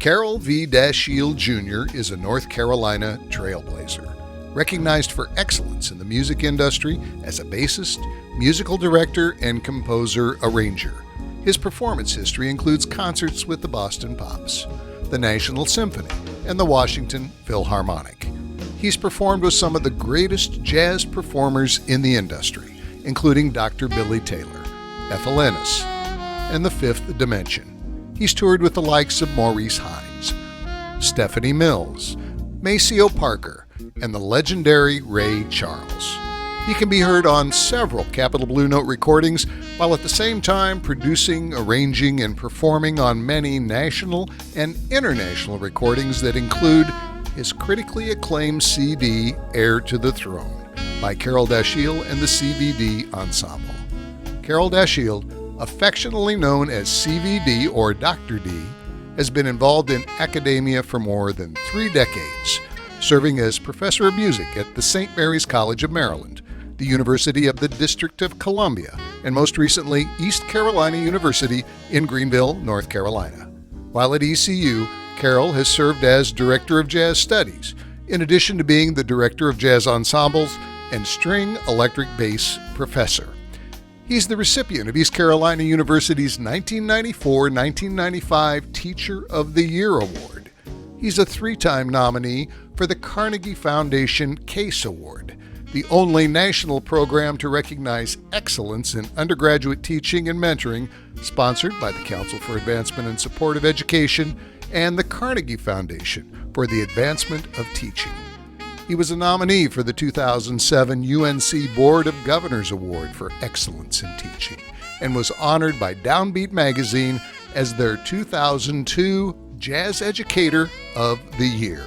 Carroll V. Dashiell Jr. is a North Carolina Trailblazer, recognized for excellence in the music industry as a bassist, musical director, and composer-arranger. His performance history includes concerts with the Boston Pops, the National Symphony, and the Washington Philharmonic. He's performed with some of the greatest jazz performers in the industry, including Dr. Billy Taylor, Ethel Ennis, and the Fifth Dimension. He's toured with the likes of Maurice Hines, Stephanie Mills, Maceo Parker, and the legendary Ray Charles. He can be heard on several Capitol Blue Note recordings, while at the same time producing, arranging, and performing on many national and international recordings that include his critically acclaimed CD, Heir to the Throne, by Carroll Dashiell and the CVD Ensemble. Carroll Dashiell, affectionately known as CVD or Dr. D, has been involved in academia for more than 3 decades, serving as professor of music at the St. Mary's College of Maryland, the University of the District of Columbia, and most recently, East Carolina University in Greenville, North Carolina. While at ECU, Carroll has served as Director of Jazz Studies, in addition to being the Director of Jazz Ensembles and String Electric Bass Professor. He's the recipient of East Carolina University's 1994-1995 Teacher of the Year Award. He's a 3-time nominee for the Carnegie Foundation CASE Award, the only national program to recognize excellence in undergraduate teaching and mentoring, sponsored by the Council for Advancement and Support of Education and the Carnegie Foundation for the Advancement of Teaching. He was a nominee for the 2007 UNC Board of Governors Award for Excellence in Teaching and was honored by Downbeat Magazine as their 2002 Jazz Educator of the Year.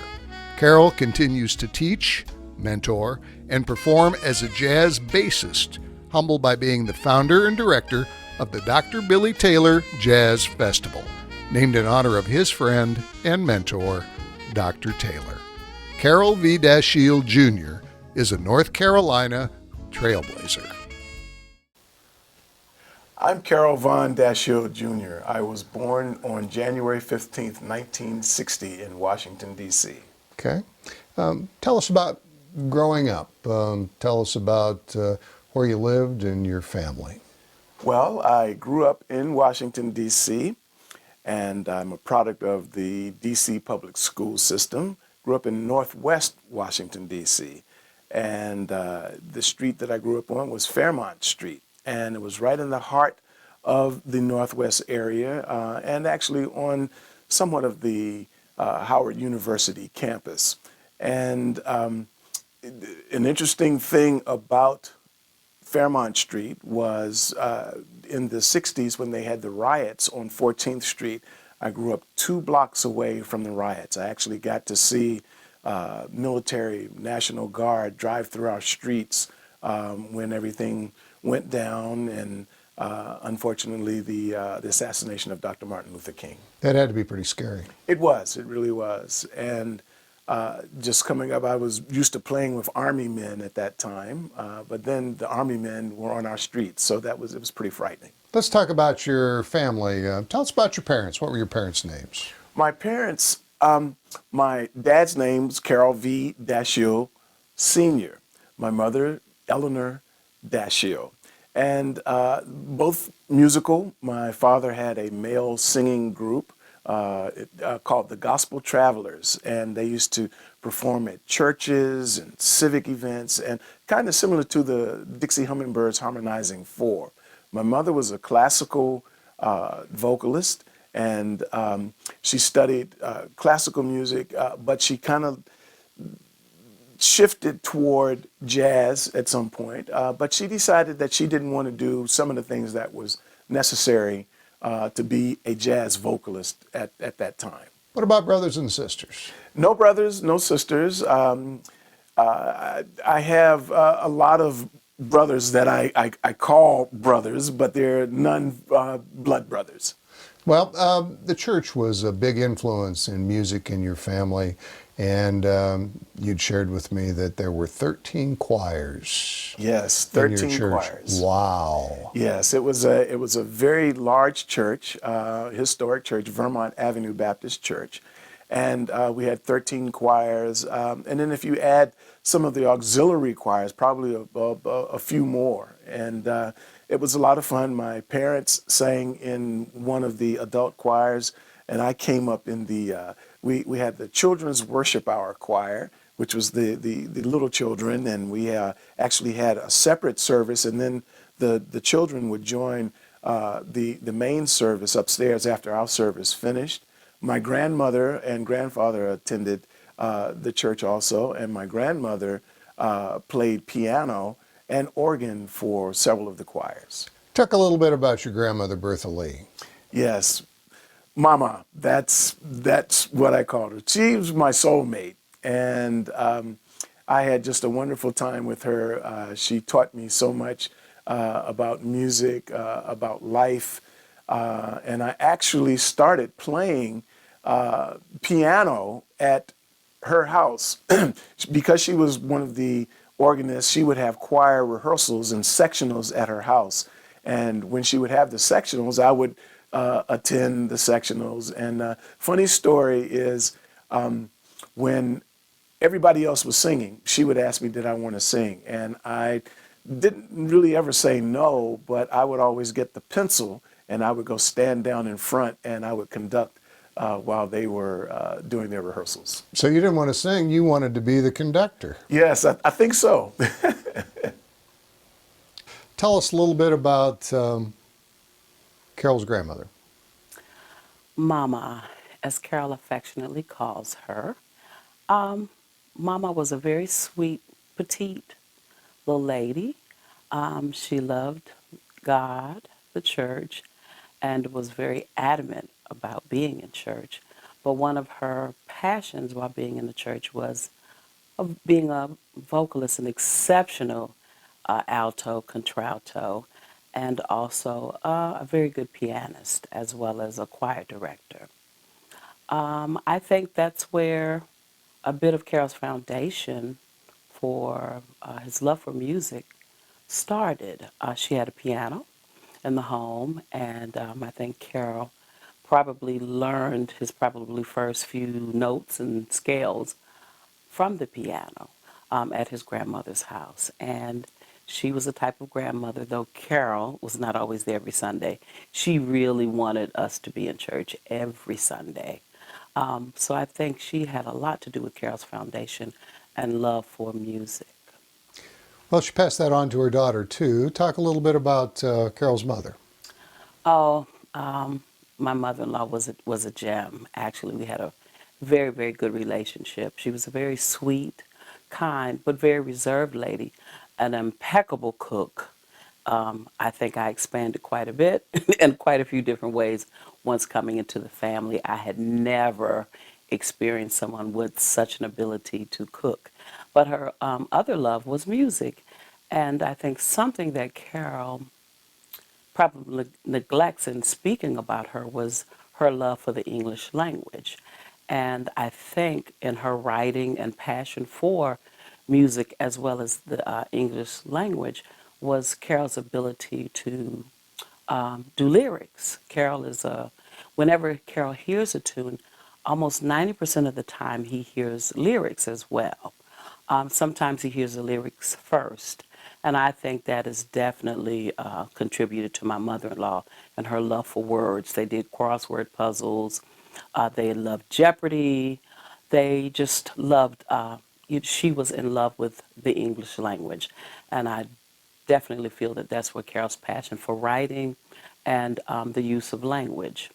Carroll continues to teach, mentor, and perform as a jazz bassist, humbled by being the founder and director of the Dr. Billy Taylor Jazz Festival, named in honor of his friend and mentor, Dr. Taylor. Carroll V. Dashiell Jr. is a North Carolina Trailblazer. I'm Carroll Von Dashiell Jr. I was born on January 15th, 1960 in Washington, D.C. Okay. Tell us about growing up. Tell us about where you lived and your family. Well, I grew up in Washington, D.C., and I'm a product of the D.C. public school system. Grew up in Northwest Washington, D.C., and the street that I grew up on was Fairmont Street, and it was right in the heart of the Northwest area, and actually on somewhat of the Howard University campus. And an interesting thing about Fairmont Street was in the 60s when they had the riots on 14th Street, I grew up 2 blocks away from the riots. I actually got to see military National Guard drive through our streets when everything went down, and unfortunately the assassination of Dr. Martin Luther King. That had to be pretty scary. It was, it really was. And just coming up, I was used to playing with Army men at that time, but then the Army men were on our streets, so it was pretty frightening. Let's talk about your family. Tell us about your parents. What were your parents' names? My parents, my dad's name was Carroll V. Dashiell Sr. My mother, Eleanor Dashiell. And both musical. My father had a male singing group called the Gospel Travelers, and they used to perform at churches and civic events, and kind of similar to the Dixie Hummingbirds Harmonizing Four. My mother was a classical vocalist, and she studied classical music, but she kind of shifted toward jazz at some point, but she decided that she didn't want to do some of the things that was necessary to be a jazz vocalist at that time. What about brothers and sisters? No brothers, no sisters. I have a lot of brothers that I call brothers, but they're none blood brothers. Well, the church was a big influence in music in your family, and you'd shared with me that there were 13 choirs Yes, in your 13 church. choirs. Wow. Yes, it was a very large church, historic church, Vermont Avenue Baptist Church, and we had 13 choirs. And then if you add some of the auxiliary choirs, probably a few more. And it was a lot of fun. My parents sang in one of the adult choirs, and I came up in the. We had the Children's Worship Hour choir, which was the little children, and we actually had a separate service, and then the children would join the main service upstairs after our service finished. My grandmother and grandfather attended the church also, and my grandmother played piano and organ for several of the choirs. Talk a little bit about your grandmother, Bertha Lee. Yes, Mama, that's what I called her. She was my soulmate, and I had just a wonderful time with her. She taught me so much about music, about life, and I actually started playing piano at her house because she was one of the organists. She would have choir rehearsals and sectionals at her house, and when she would have the sectionals, I would attend the sectionals. And funny story is when everybody else was singing, she would ask me, did I want to sing? And I didn't really ever say no, but I would always get the pencil and I would go stand down in front and I would conduct while they were doing their rehearsals. So you didn't want to sing, you wanted to be the conductor. Yes, I think so. Tell us a little bit about Carol's grandmother. Mama, as Carroll affectionately calls her. Mama was a very sweet, petite little lady. She loved God, the church, and was very adamant about being in church. But one of her passions while being in the church was of being a vocalist, an exceptional alto, contralto, and also a very good pianist, as well as a choir director. I think that's where a bit of Carroll's foundation for his love for music started. She had a piano in the home, and I think Carroll probably learned his probably first few notes and scales from the piano at his grandmother's house. And she was the type of grandmother, though Carroll was not always there every Sunday, she really wanted us to be in church every Sunday. So I think she had a lot to do with Carroll's foundation and love for music. Well, she passed that on to her daughter, too. Talk a little bit about Carol's mother. Oh, my mother-in-law was a gem. Actually, we had a very, very good relationship. She was a very sweet, kind, but very reserved lady, an impeccable cook. I think I expanded quite a bit in quite a few different ways once coming into the family. I had never experienced someone with such an ability to cook. But her other love was music. And I think something that Carroll probably neglects in speaking about her was her love for the English language. And I think in her writing and passion for music as well as the English language was Carroll's ability to do lyrics. Whenever Carroll hears a tune, almost 90% of the time he hears lyrics as well. Sometimes he hears the lyrics first. And I think that has definitely contributed to my mother-in-law and her love for words. They did crossword puzzles. They loved Jeopardy. They just loved, she was in love with the English language. And I definitely feel that that's where Carroll's passion for writing and the use of language,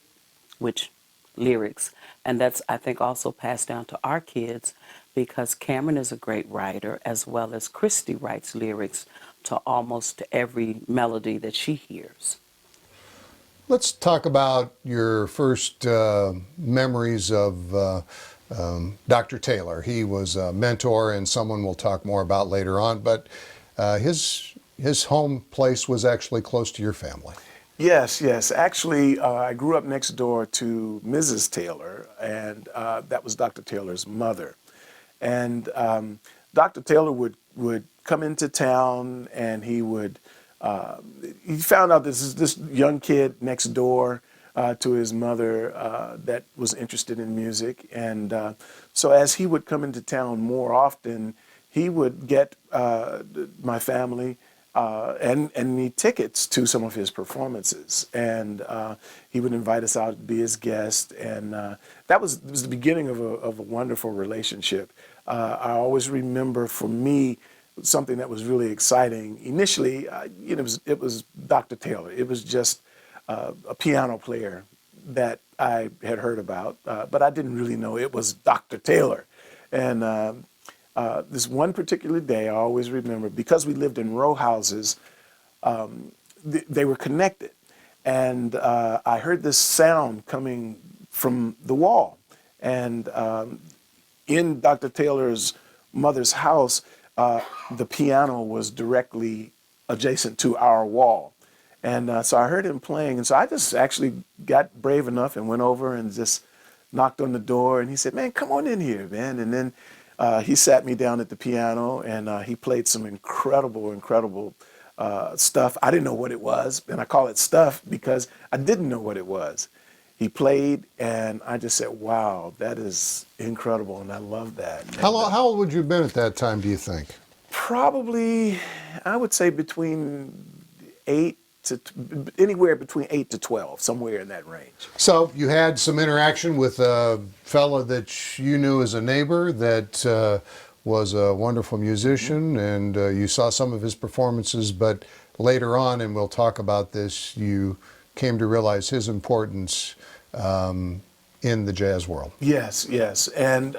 which lyrics. And that's, I think, also passed down to our kids because Cameron is a great writer as well as Christy writes lyrics to almost every melody that she hears. Let's talk about your first memories of Dr. Taylor. He was a mentor and someone we'll talk more about later on, but his home place was actually close to your family. Yes, yes. Actually, I grew up next door to Mrs. Taylor, and that was Dr. Taylor's mother. And Dr. Taylor would come into town, and he found out this young kid next door to his mother that was interested in music. And so as he would come into town more often, he would get my family and need tickets to some of his performances. And he would invite us out to be his guest. And that was the beginning of a wonderful relationship. I always remember, for me, something that was really exciting. Initially, it was Dr. Taylor. It was just a piano player that I had heard about, but I didn't really know it was Dr. Taylor. And this one particular day, I always remember, because we lived in row houses, they were connected. And I heard this sound coming from the wall. And in Dr. Taylor's mother's house, the piano was directly adjacent to our wall. And so I heard him playing. And so I just actually got brave enough and went over and just knocked on the door. And he said, "Man, come on in here, man." And then he sat me down at the piano, and he played some incredible stuff. I didn't know what it was. And I call it stuff because I didn't know what it was. He played, and I just said, "Wow, that is incredible," and I love that. How old would you have been at that time, do you think? Probably, I would say anywhere between 8 to 12, somewhere in that range. So you had some interaction with a fella that you knew as a neighbor that was a wonderful musician, and you saw some of his performances, but later on, and we'll talk about this, you came to realize his importance in the jazz world. Yes, yes. And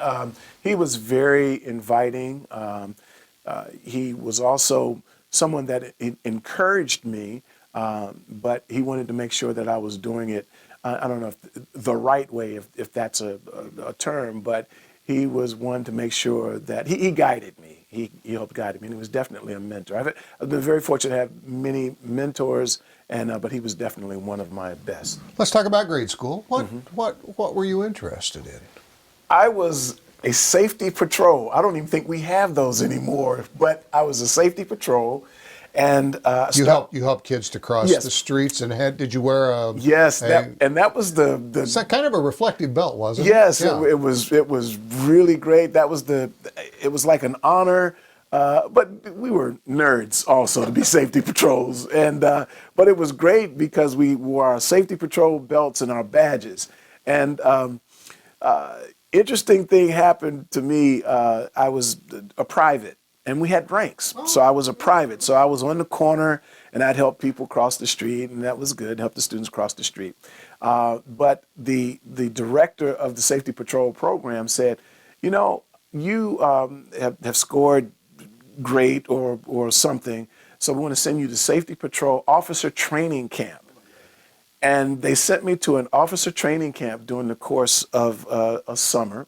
he was very inviting. He was also someone that encouraged me, but he wanted to make sure that I was doing it, I don't know if the right way, if that's a term, but he was one to make sure that he guided me. He helped guide me, and he was definitely a mentor. I've been very fortunate to have many mentors, but he was definitely one of my best. Let's talk about grade school. What were you interested in? I was a safety patrol. I don't even think we have those anymore, but I was a safety patrol. And you helped kids to cross yes. the streets, and did you wear a yes? That was the it's kind of a reflective belt, wasn't it? Yes, yeah. it was really great. It was like an honor, but we were nerds also to be safety patrols, and but it was great because we wore our safety patrol belts and our badges. And interesting thing happened to me. I was a private. And we had ranks. So I was a private. So I was on the corner, and I'd help people cross the street, and that was good, help the students cross the street. But the director of the Safety Patrol program said, you have scored great or something, so we want to send you to Safety Patrol Officer Training Camp. And they sent me to an officer training camp during the course of a summer.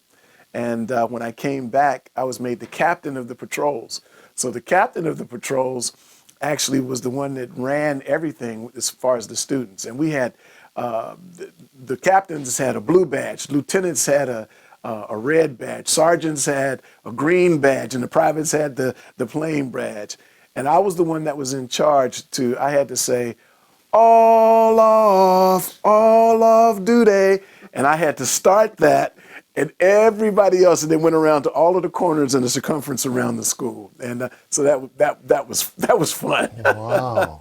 And when I came back, I was made the captain of the patrols. So the captain of the patrols actually was the one that ran everything as far as the students. And we had, the captains had a blue badge, lieutenants had a red badge, sergeants had a green badge, and the privates had the plain badge. And I was the one that was in charge I had to say, all off duty. And I had to start that. And everybody else, and they went around to all of the corners in the circumference around the school, and so that was fun. Wow!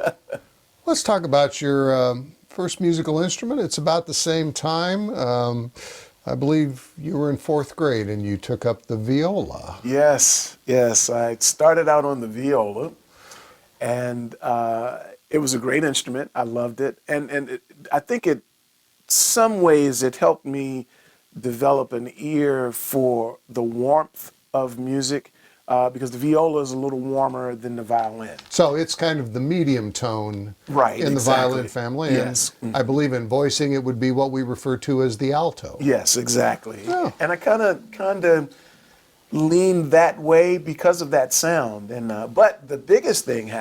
Let's talk about your first musical instrument. It's about the same time. I believe you were in 4th grade, and you took up the viola. Yes. I started out on the viola, and it was a great instrument. I loved it, and I think some ways it helped me develop an ear for the warmth of music because the viola is a little warmer than the violin. So it's kind of the medium tone in the violin family. Yes. And I believe in voicing it would be what we refer to as the alto. Yes, exactly. Oh. And I kind of leaned that way because of that sound. And but the biggest thing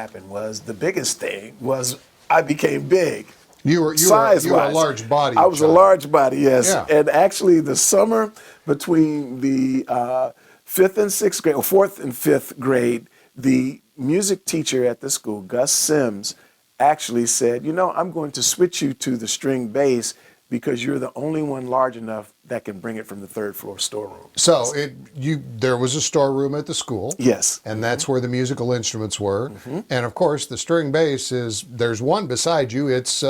was I became big. You were a size-wise. large body. I was a large body, yes. Yeah. And actually, the summer between the fifth and sixth grade, or fourth and fifth grade, the music teacher at the school, Gus Sims, actually said, I'm going to switch you to the string bass because you're the only one large enough that can bring it from the third floor storeroom. So there was a storeroom at the school. Yes. And that's where the musical instruments were. And of course, the string bass there's one beside you. It's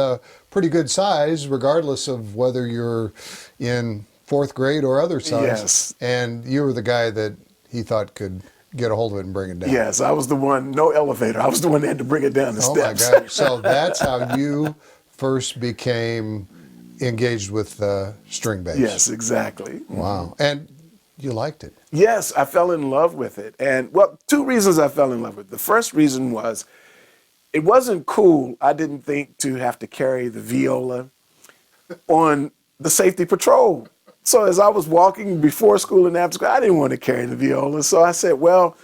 pretty good size, regardless of whether you're in fourth grade or other size. Yes. And you were the guy that he thought could get a hold of it and bring it down. Yes, I was the one, no elevator. I was the one that had to bring it down the steps. Oh my God. So that's how you first became engaged with string bass. Yes, exactly. Wow. And you liked it. Yes, I fell in love with it. And, well, two reasons I fell in love with it. The first reason was it wasn't cool, I didn't think, to have to carry the viola on the safety patrol. So as I was walking before school and after school, I didn't want to carry the viola. So I said, well,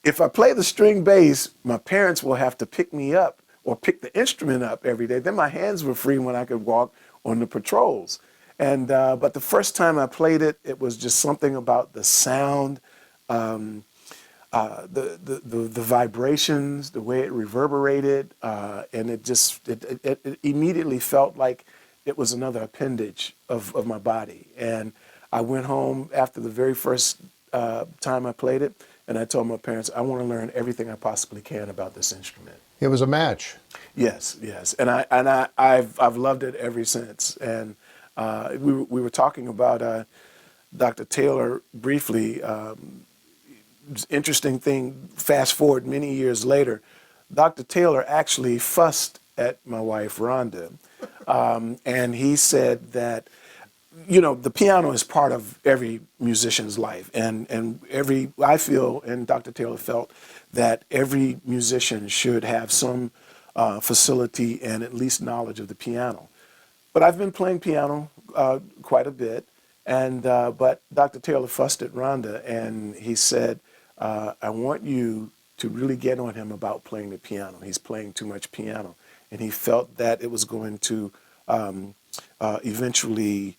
if I play the string bass, my parents will have to pick me up or pick the instrument up every day. Then my hands were free when I could walk on the patrols. And but the first time I played it, it was just something about the sound, the vibrations, the way it reverberated, and it immediately felt like it was another appendage of my body. And I went home after the very first time I played it, and I told my parents, I want to learn everything I possibly can about this instrument. It was a match. Yes, and I've loved it ever since. And we were talking about Dr. Taylor briefly. Interesting thing. Fast forward many years later, Dr. Taylor actually fussed at my wife Rhonda, and he said that the piano is part of every musician's life, and I feel, and Dr. Taylor felt, that every musician should have some facility and at least knowledge of the piano. But I've been playing piano quite a bit, and but Dr. Taylor fussed at Rhonda, and he said, I want you to really get on him about playing the piano. He's playing too much piano. And he felt that it was going to eventually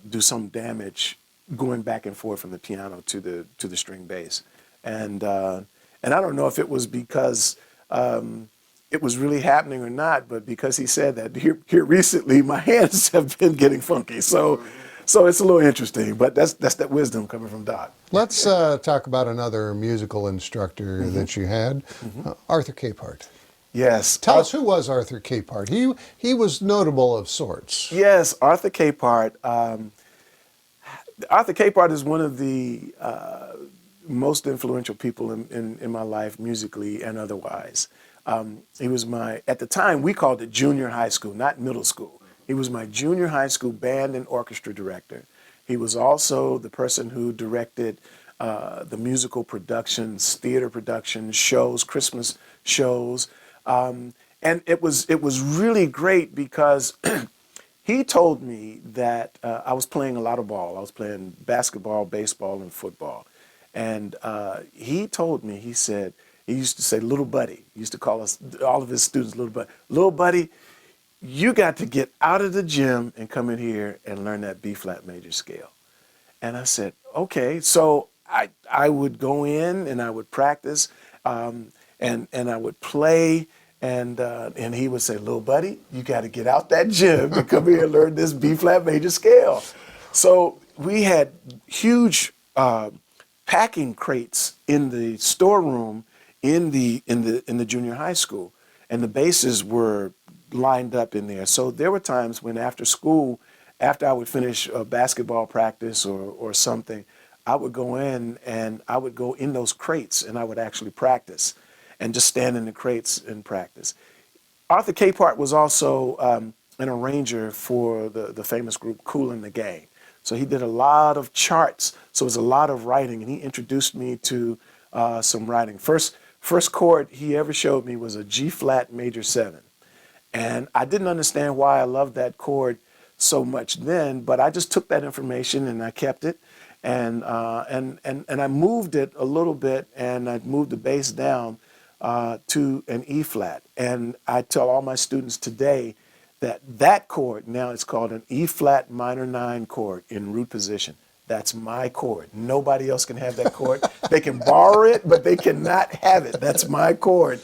do some damage going back and forth from the piano to the string bass. And I don't know if it was because it was really happening or not, but because he said that here recently, my hands have been getting funky. So it's a little interesting, but that's that wisdom coming from Doc. Let's talk about another musical instructor that you had, Arthur Capehart. Yes. Tell us, who was Arthur Capehart? He was notable of sorts. Yes, Arthur Capehart. Arthur Capehart is one of the most influential people in my life, musically and otherwise. He was at the time, we called it junior high school, not middle school. He was my junior high school band and orchestra director. He was also the person who directed the musical productions, theater productions, shows, Christmas shows. And it was really great because he told me that I was playing a lot of ball. I was playing basketball, baseball, and football. And he told me, he said, he used to say, little buddy. He used to call us, all of his students, little buddy. Little buddy, you got to get out of the gym and come in here and learn that B-flat major scale. And I said, okay. So I would go in and I would practice, and I would play, and he would say, little buddy, you got to get out that gym and come here and learn this B-flat major scale. So we had huge packing crates in the storeroom in the junior high school, and the basses were lined up in there. So there were times when after school, after I would finish a basketball practice or something, I would go in and I would go in those crates and I would actually practice and just stand in the crates and practice. Arthur Capehart was also an arranger for the famous group Kool and the Gang. So he did a lot of charts, so it was a lot of writing, and he introduced me to some writing. First chord he ever showed me was a G-flat major 7. And I didn't understand why I loved that chord so much then, but I just took that information and I kept it, and I moved it a little bit, and I moved the bass down to an E-flat. And I tell all my students today that chord, now it's called an E flat minor 9 chord in root position. That's my chord. Nobody else can have that chord. They can borrow it, but they cannot have it. That's my chord.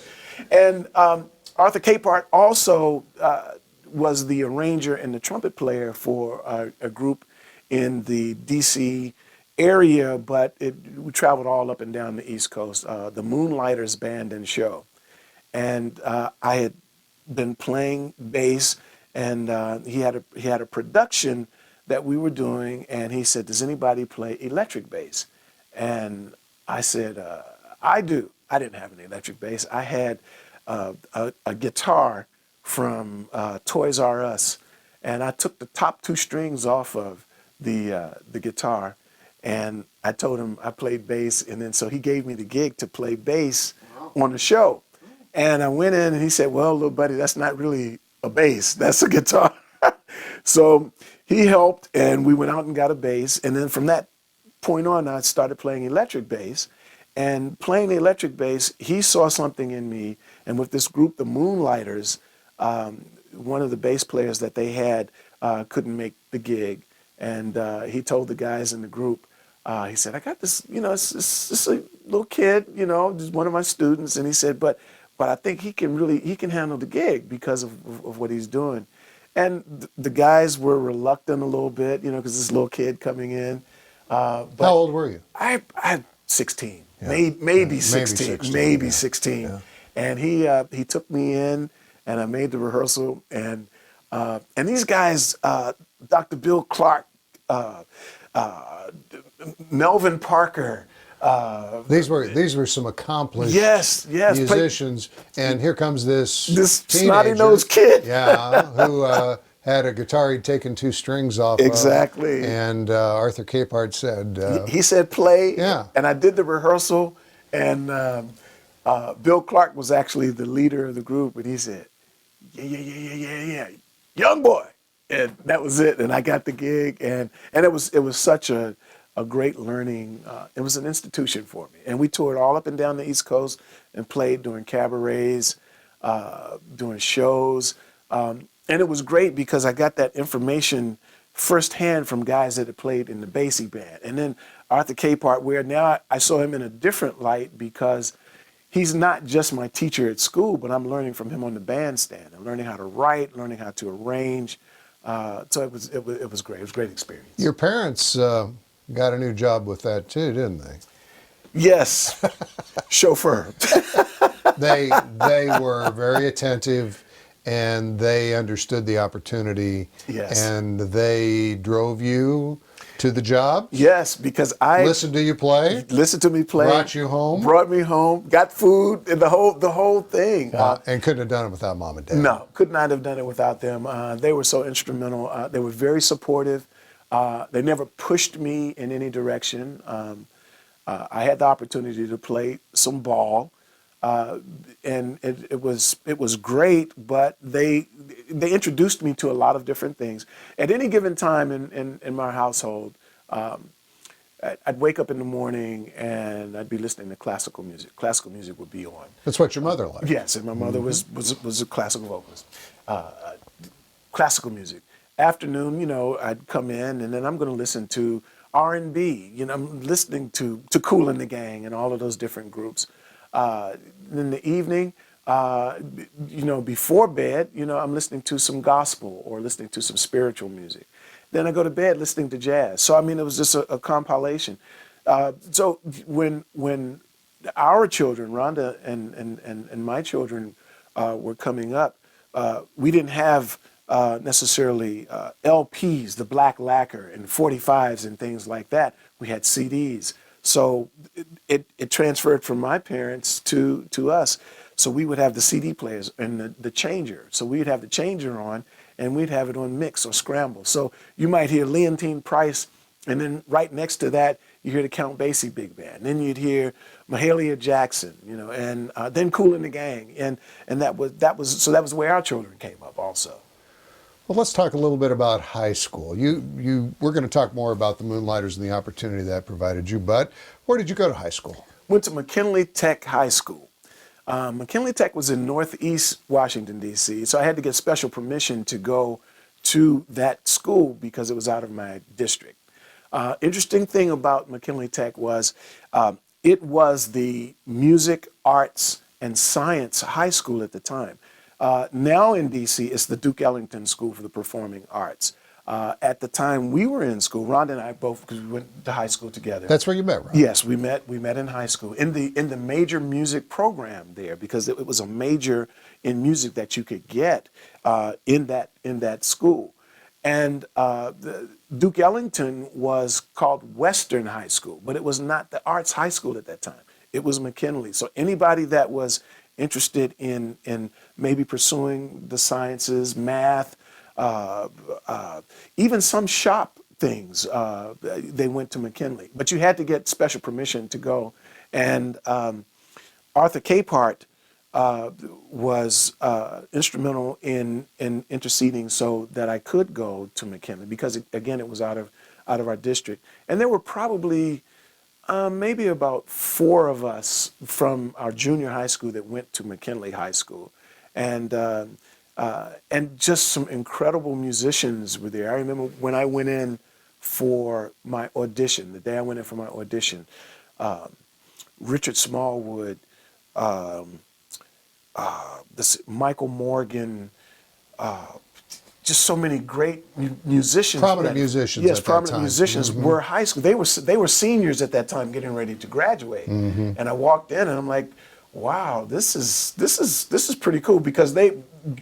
And Arthur Capehart also was the arranger and the trumpet player for a group in the D.C. area, but we traveled all up and down the East Coast, the Moonlighters Band and Show. And I had been playing bass, and he had a production that we were doing, and he said, "Does anybody play electric bass?" And I said, "I do." I didn't have an electric bass. I had a guitar from Toys R Us, and I took the top 2 strings off of the guitar, and I told him I played bass, and then so he gave me the gig to play bass on the show. And I went in, and he said, "Well, little buddy, that's not really a bass. That's a guitar." So he helped, and we went out and got a bass. And then from that point on, I started playing electric bass. And playing the electric bass, he saw something in me. And with this group, the Moonlighters, one of the bass players that they had couldn't make the gig. And he told the guys in the group, he said, "I got this, it's a little kid, just one of my students." And he said, but I think he can handle the gig because of what he's doing. And the guys were reluctant a little bit, because this little kid coming in. But How old were you? I 16, Yeah. maybe 16, maybe yeah. 16. Yeah. And he took me in, and I made the rehearsal. And these guys, Dr. Bill Clark, Melvin Parker. These were some accomplished yes, musicians, and here comes this snotty-nosed kid. yeah, who had a guitar he'd taken 2 strings off Exactly. of. And Arthur Capehart said... he said play, yeah. And I did the rehearsal, and Bill Clark was actually the leader of the group, and he said, yeah, young boy. And that was it, and I got the gig, and it was such a great learning. It was an institution for me. And we toured all up and down the East Coast and played during cabarets, doing shows. And it was great because I got that information firsthand from guys that had played in the Basie band. And then Arthur Capehart, where now I saw him in a different light because he's not just my teacher at school, but I'm learning from him on the bandstand. I'm learning how to write, learning how to arrange. So it was great. It was a great experience. Your parents got a new job with that too, didn't they? Yes, chauffeur. They were very attentive, and they understood the opportunity. Yes. And they drove you to the job. Yes, because I listened to you play. Listened to me play. Brought you home. Brought me home. Got food and the whole thing. And couldn't have done it without Mom and Dad. No, could not have done it without them. They were so instrumental. They were very supportive. They never pushed me in any direction. I had the opportunity to play some ball, and it was great. But they introduced me to a lot of different things. At any given time in my household, I'd wake up in the morning and I'd be listening to classical music. Classical music would be on. That's what your mother liked. Yes, and my mother was a classical vocalist. Classical music. Afternoon, I'd come in and then I'm going to listen to R&B. I'm listening to Kool and the Gang and all of those different groups. In the evening, before bed, I'm listening to some gospel or listening to some spiritual music. Then I go to bed listening to jazz. So, it was just a compilation. So when our children, Rhonda and my children, were coming up, we didn't have necessarily LPs, the black lacquer, and 45s and things like that. We had CDs. So it transferred from my parents to us. So we would have the CD players and the changer. So we'd have the changer on, and we'd have it on mix or scramble. So you might hear Leontine Price, and then right next to that, you hear the Count Basie Big Band. Then you'd hear Mahalia Jackson, and then Kool and the Gang. And that was where our children came up also. Well, let's talk a little bit about high school. We're going to talk more about the Moonlighters and the opportunity that provided you, but where did you go to high school? Went to McKinley Tech High School. McKinley Tech was in Northeast Washington, D.C., so I had to get special permission to go to that school because it was out of my district. Interesting thing about McKinley Tech was it was the music, arts, and science high school at the time. Now in D.C., it's the Duke Ellington School for the Performing Arts. At the time we were in school, Rhonda and I both, because we went to high school together. That's where you met, right? Yes, we met in high school in the major music program there, because it was a major in music that you could get in that school. And Duke Ellington was called Western High School, but it was not the arts high school at that time. It was McKinley. So anybody that was interested in maybe pursuing the sciences, math, even some shop things, they went to McKinley. But you had to get special permission to go. And Arthur Capehart was instrumental in interceding so that I could go to McKinley, because again, it was out of our district. And there were probably maybe about 4 of us from our junior high school that went to McKinley High School. And just some incredible musicians were there. I remember when I went in for my audition, the day I went in for my audition, Richard Smallwood, Michael Morgan, just so many great musicians. Prominent musicians. Yes, at prominent that time. musicians Mm-hmm. were high school. They were seniors at that time, getting ready to graduate. Mm-hmm. And I walked in, and I'm like, wow, this is pretty cool, because they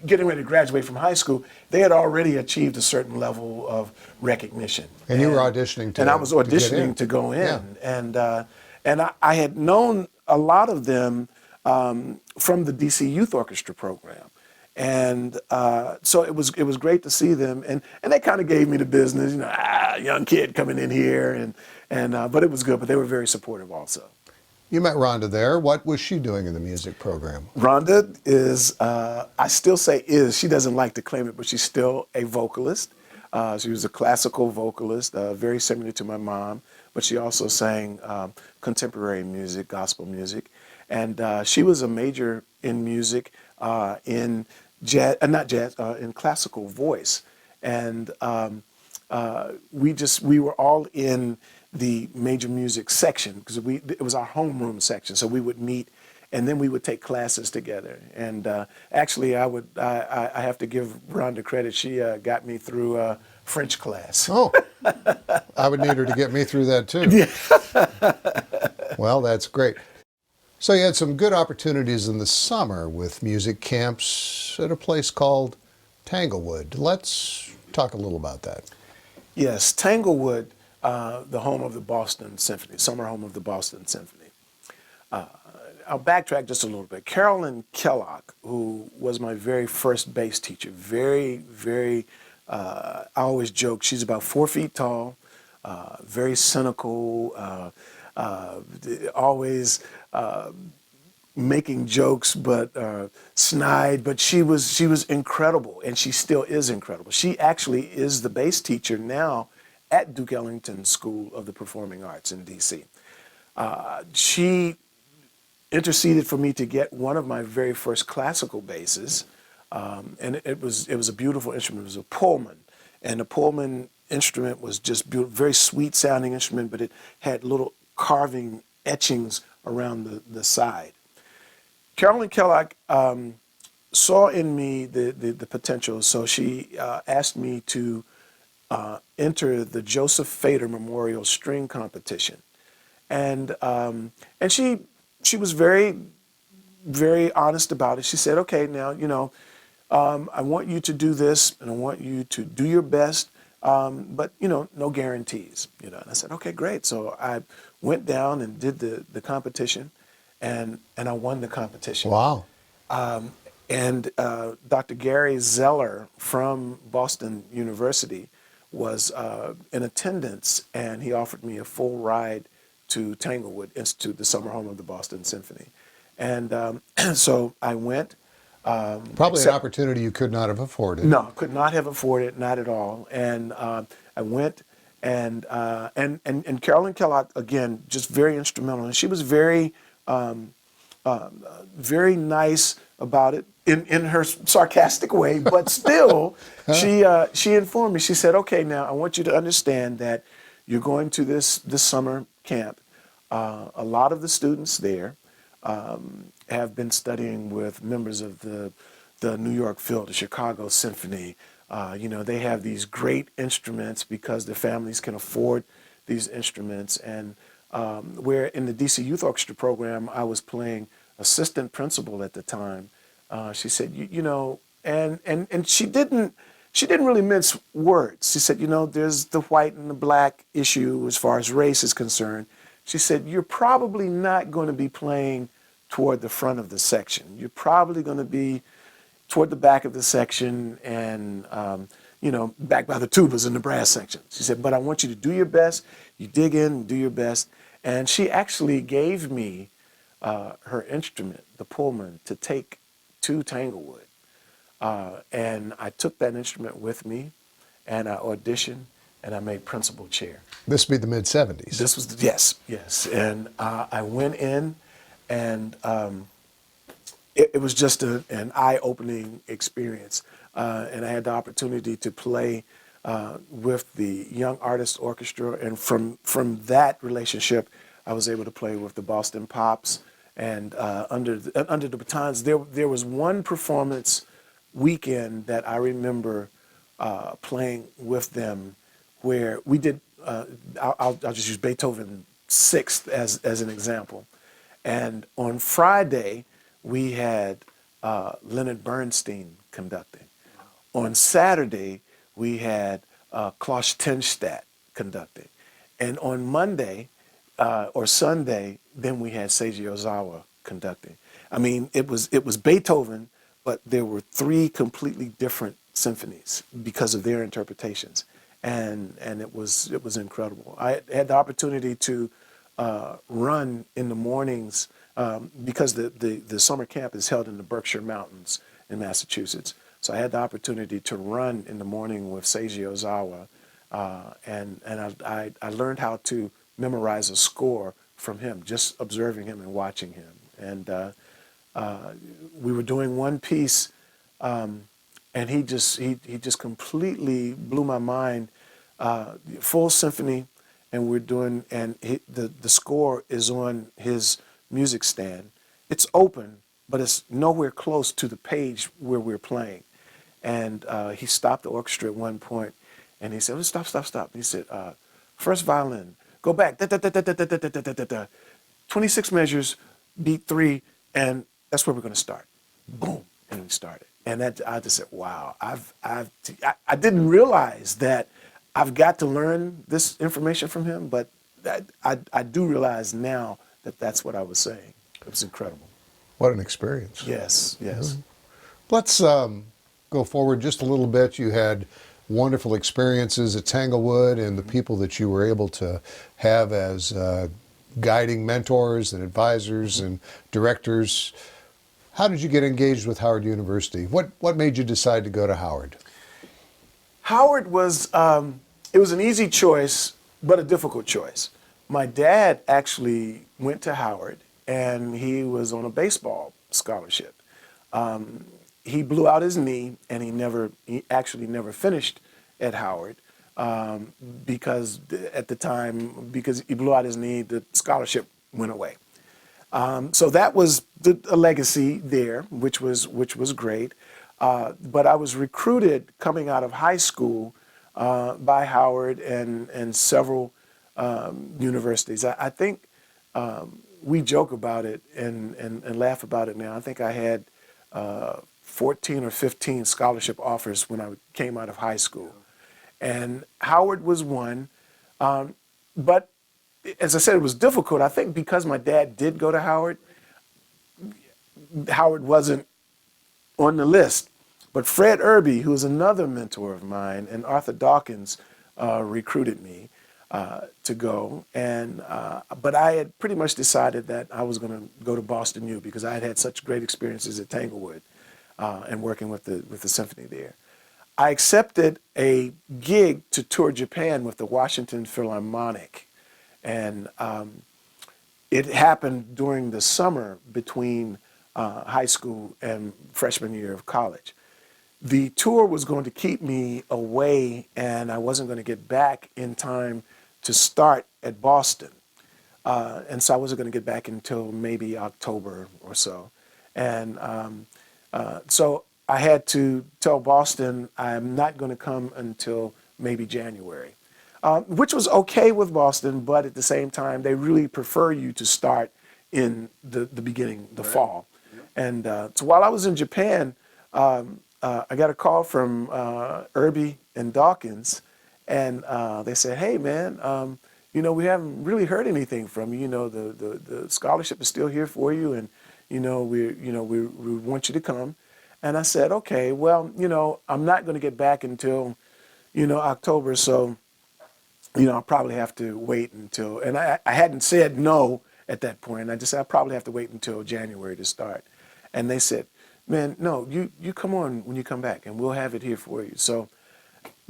getting ready to graduate from high school, they had already achieved a certain level of recognition. And you were auditioning to And I was auditioning to to go in. Yeah. And I had known a lot of them from the DC Youth Orchestra program. And so it was great to see them, and they kind of gave me the business, young kid coming in here, but it was good. But they were very supportive also. You met Rhonda there. What was she doing in the music program? Rhonda is, I still say is, she doesn't like to claim it, but she's still a vocalist. She was a classical vocalist, very similar to my mom, but she also sang contemporary music, gospel music. And she was a major in music, in jazz, in classical voice. And we were all in the major music section, because it was our homeroom section. So we would meet, and then we would take classes together. And actually, I have to give Rhonda credit. She got me through French class. Oh, I would need her to get me through that too. Yeah. Well, that's great. So you had some good opportunities in the summer with music camps at a place called Tanglewood. Let's talk a little about that. Yes, Tanglewood, the home of the Boston Symphony, summer home of the Boston Symphony. I'll backtrack just a little bit. Carolyn Kellogg, who was my very first bass teacher, very, very, I always joke, she's about 4 feet tall, very cynical, always making jokes, but snide. But she was incredible, and she still is incredible. She actually is the bass teacher now at Duke Ellington School of the Performing Arts in D.C. She interceded for me to get one of my very first classical basses, and it was a beautiful instrument. It was a Pullman, and the Pullman instrument was just beautiful, very sweet sounding instrument, but it had little carving etchings around the side. Carolyn Kellogg saw in me the potential, so she asked me to enter the Joseph Fader Memorial String Competition, and she was very, very honest about it. She said, "Okay, now I want you to do this, and I want you to do your best, but no guarantees." And I said, "Okay, great." So I went down and did the competition, and I won the competition. Wow. And Dr. Gary Zeller from Boston University was in attendance, and he offered me a full ride to Tanglewood Institute, the summer home of the Boston Symphony. And so I went. Probably an opportunity you could not have afforded. No, could not have afforded, not at all. And I went, and Carolyn Kellogg, again, just very instrumental. And she was very very nice about it in her sarcastic way, but still, she informed me. She said, "Okay, now I want you to understand that you're going to this summer camp. A lot of the students there have been studying with members of the New York Phil, the Chicago Symphony. They have these great instruments because their families can afford these instruments. And where in the DC Youth Orchestra program, I was playing assistant principal at the time. She said, and she didn't really mince words. She said, there's the white and the black issue as far as race is concerned. She said, you're probably not going to be playing toward the front of the section. You're probably going to be toward the back of the section and, back by the tubas in the brass section. She said, but I want you to do your best. You dig in and do your best. And she actually gave me her instrument, the Pullman, to take to Tanglewood. And I took that instrument with me, and I auditioned, and I made principal chair. This would be the mid-'70s. This was, yes. And I went in, and it was just an eye-opening experience. And I had the opportunity to play with the Young Artists Orchestra, and from that relationship, I was able to play with the Boston Pops. And under the batons, there was one performance weekend that I remember playing with them, where we did. I'll just use Beethoven Sixth as an example. And on Friday, we had Leonard Bernstein conducting. On Saturday, we had Klaus Tenstadt conducting. And on Monday or Sunday, then we had Seiji Ozawa conducting. I mean, it was Beethoven, but there were three completely different symphonies because of their interpretations, and it was incredible. I had the opportunity to run in the mornings because the summer camp is held in the Berkshire Mountains in Massachusetts. So I had the opportunity to run in the morning with Seiji Ozawa, and I learned how to memorize a score from him, just observing him and watching him. And we were doing one piece, and he just completely blew my mind. Full symphony, and we're doing, and the score is on his music stand. It's open, but it's nowhere close to the page where we're playing. And he stopped the orchestra at one point, and he said, oh, stop. And he said, first violin, go back, 26 measures, beat 3, and that's where we're going to start. Boom, and we started. And that, I just said, wow, I didn't realize that I've got to learn this information from him, but I do realize now that that's what I was saying. It was incredible. What an experience. Yes. Mm-hmm. Let's go forward just a little bit. You had wonderful experiences at Tanglewood and the people that you were able to have as guiding mentors and advisors and directors. How did you get engaged with Howard University? What made you decide to go to Howard? Howard was, it was an easy choice, but a difficult choice. My dad actually went to Howard, and he was on a baseball scholarship. He blew out his knee, and he actually never finished at Howard because at the time, because he blew out his knee, the scholarship went away. So that was a legacy there, which was great. But I was recruited coming out of high school by Howard and several universities. I think we joke about it and laugh about it now. I think I had 14 or 15 scholarship offers when I came out of high school. And Howard was one. But as I said, it was difficult. I think because my dad did go to Howard, Howard wasn't on the list. But Fred Irby, who is another mentor of mine, and Arthur Dawkins recruited me to go. But I had pretty much decided that I was going to go to Boston U because I had had such great experiences at Tanglewood and working with the symphony there. I accepted a gig to tour Japan with the Washington Philharmonic. And it happened during the summer between high school and freshman year of college. The tour was going to keep me away, and I wasn't going to get back in time to start at Boston. And so I wasn't going to get back until maybe October or so. And so I had to tell Boston I'm not going to come until maybe January, which was okay with Boston, but at the same time, they really prefer you to start in the beginning, the fall. Yep. And so while I was in Japan, I got a call from Irby and Dawkins, and they said, "Hey, man, you know, we haven't really heard anything from you. You know, the scholarship is still here for you, and we want you to come." And I said, "Okay, well, I'm not going to get back until, October, so, I'll probably have to wait until." And I hadn't said no at that point. I just said, "I'll probably have to wait until January to start." And they said, "Man, no, you come on when you come back, and we'll have it here for you." So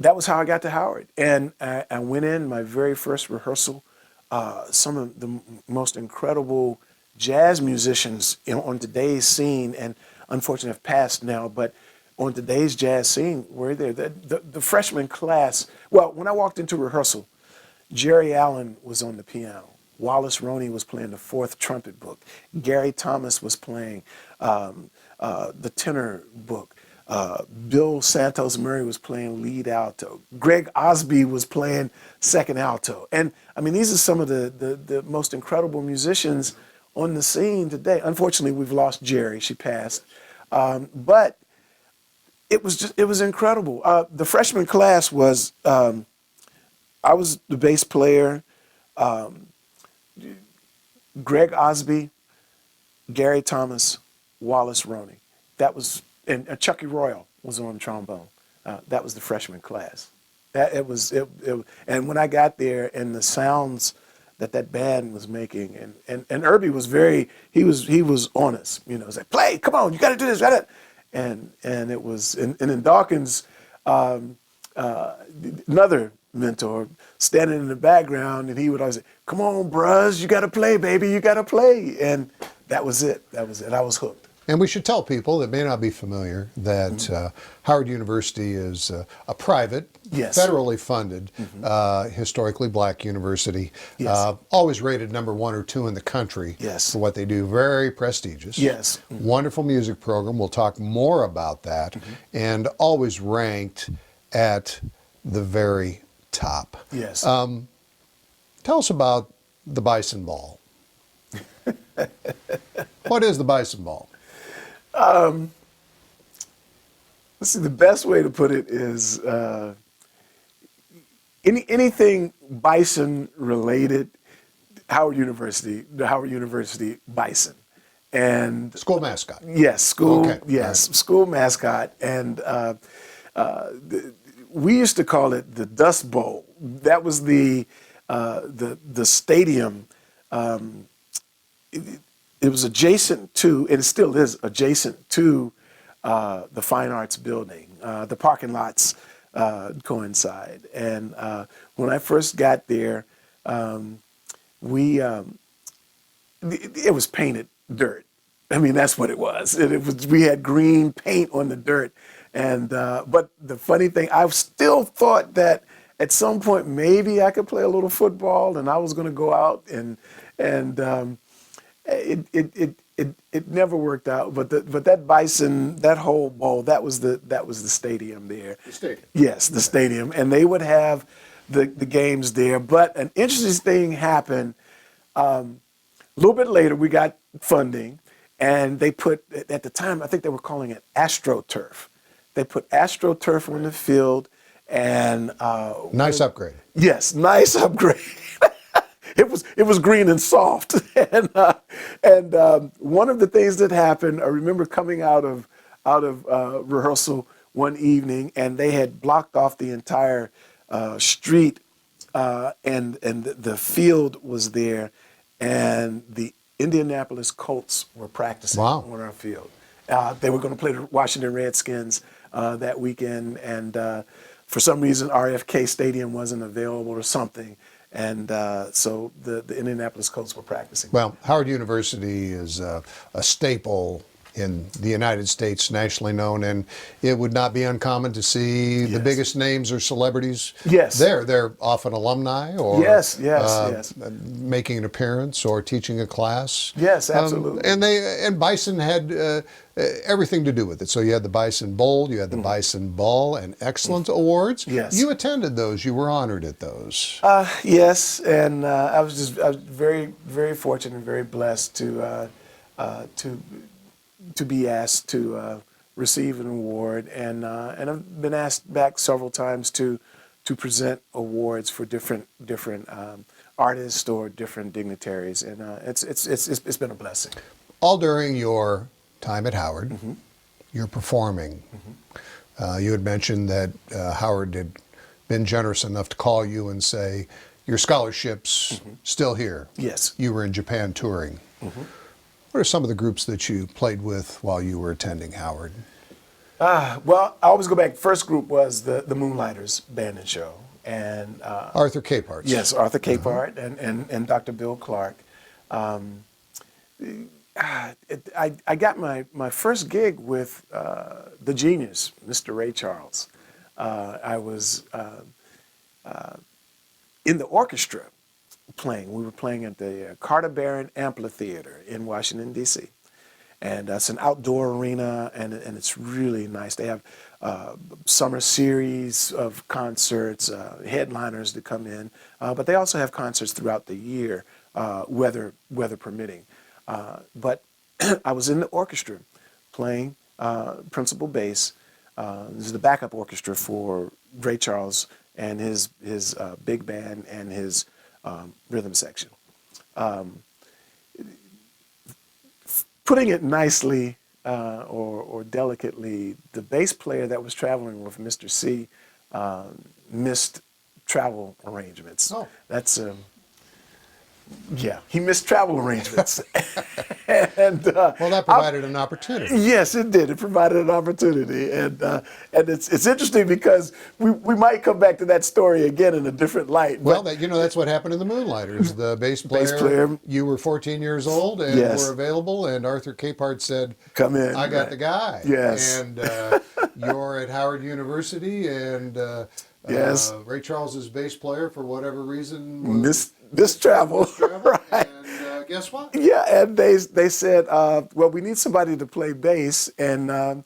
that was how I got to Howard. And I went in my very first rehearsal. Some of the most incredible jazz musicians on today's scene, and unfortunately have passed now, but on today's jazz scene were there. The freshman class, well, when I walked into rehearsal, Jerry Allen was on the piano. Wallace Roney was playing the fourth trumpet book. Gary Thomas was playing the tenor book. Bill Santos Murray was playing lead alto. Greg Osby was playing second alto. And I mean, these are some of the most incredible musicians on the scene today. Unfortunately, we've lost Jerry. She passed. But it was incredible. The freshman class was, I was the bass player, Greg Osby, Gary Thomas, Wallace Roney. That was, and Chucky Royal was on trombone. That was the freshman class. And when I got there, and the sounds that band was making, and Irby was he was on us. It was like, "Play, come on, you got to do this, got it." And it was, and then Dawkins, another mentor, standing in the background, and he would always say, "Come on, bruz, you got to play, baby, you got to play." And that was it. I was hooked. And we should tell people that may not be familiar that Howard University is a private, yes, federally funded, historically black university, yes, always rated number 1 or 2 in the country, yes, for what they do. Very prestigious. Yes. Wonderful music program. We'll talk more about that. And always ranked at the very top. Yes. Tell us about the Bison Bowl. What is the Bison Bowl? Let's see, the best way to put it is anything Bison related, the Howard University Bison. And School mascot. Yes, school. Okay. Yes, right. School mascot. And we used to call it the Dust Bowl. That was the stadium. It was adjacent to, and it still is adjacent to, the Fine Arts Building. The parking lots coincide. And when I first got there, it was painted dirt. I mean, that's what it was. We had green paint on the dirt. And but the funny thing, I still thought that at some point maybe I could play a little football, and I was going to go out and it never worked out. But that Bison, that whole bowl, that was the stadium there. The stadium. Yes, the stadium, and they would have the games there. But an interesting thing happened. A little bit later, we got funding, and they put, at the time, I think they were calling it AstroTurf. They put AstroTurf on the field, and nice upgrade. Yes, nice upgrade. It was green and soft, and one of the things that happened, I remember coming out of rehearsal one evening, and they had blocked off the entire street, and the field was there, and the Indianapolis Colts were practicing on our field. They were going to play the Washington Redskins that weekend, and for some reason RFK Stadium wasn't available or something. And so the Indianapolis Colts were practicing. Well, Howard University is a staple in the United States, nationally known, and it would not be uncommon to see the Yes. biggest names or celebrities Yes. there. They're often alumni or Yes, yes. making an appearance or teaching a class. Yes, absolutely. And Bison had everything to do with it. So you had the Bison Bowl, you had the Bison Ball and Excellence Awards. Yes. You attended those. You were honored at those. Yes, and I was very, very fortunate and very blessed to be asked to receive an award, and I've been asked back several times to present awards for different artists or different dignitaries, and it's been a blessing. All during your time at Howard, you're performing. You had mentioned that Howard had been generous enough to call you and say, your scholarship's still here. Yes. You were in Japan touring. What are some of the groups that you played with while you were attending Howard? Well, I always go back. First group was the Moonlighters Band and Show, and Arthur Capehart. yes, Arthur Capehart and Dr. Bill Clark. I got my first gig with the genius, Mr. Ray Charles. I was in the orchestra playing. We were playing at the Carter Barron Amphitheater in Washington, D.C. And it's an outdoor arena, and it's really nice. They have summer series of concerts, headliners that come in, but they also have concerts throughout the year, weather permitting. But I was in the orchestra playing principal bass. This is the backup orchestra for Ray Charles and his big band and his rhythm section. Putting it nicely or delicately, the bass player that was traveling with Mr. C missed travel arrangements. Oh. That's yeah, he missed travel arrangements. And Well, that provided an opportunity. yes, it did. It provided an opportunity, and it's interesting because we might come back to that story again in a different light. Well, that's what happened in the Moonlighters. The bass player, you were 14 years old and Yes. were available, and Arthur Capehart said, Come in. I got the guy. Yes. And you're at Howard University, and Yes. Ray Charles is bass player for whatever reason. This travel, right? And guess what? Yeah, and they said, well, we need somebody to play bass, and I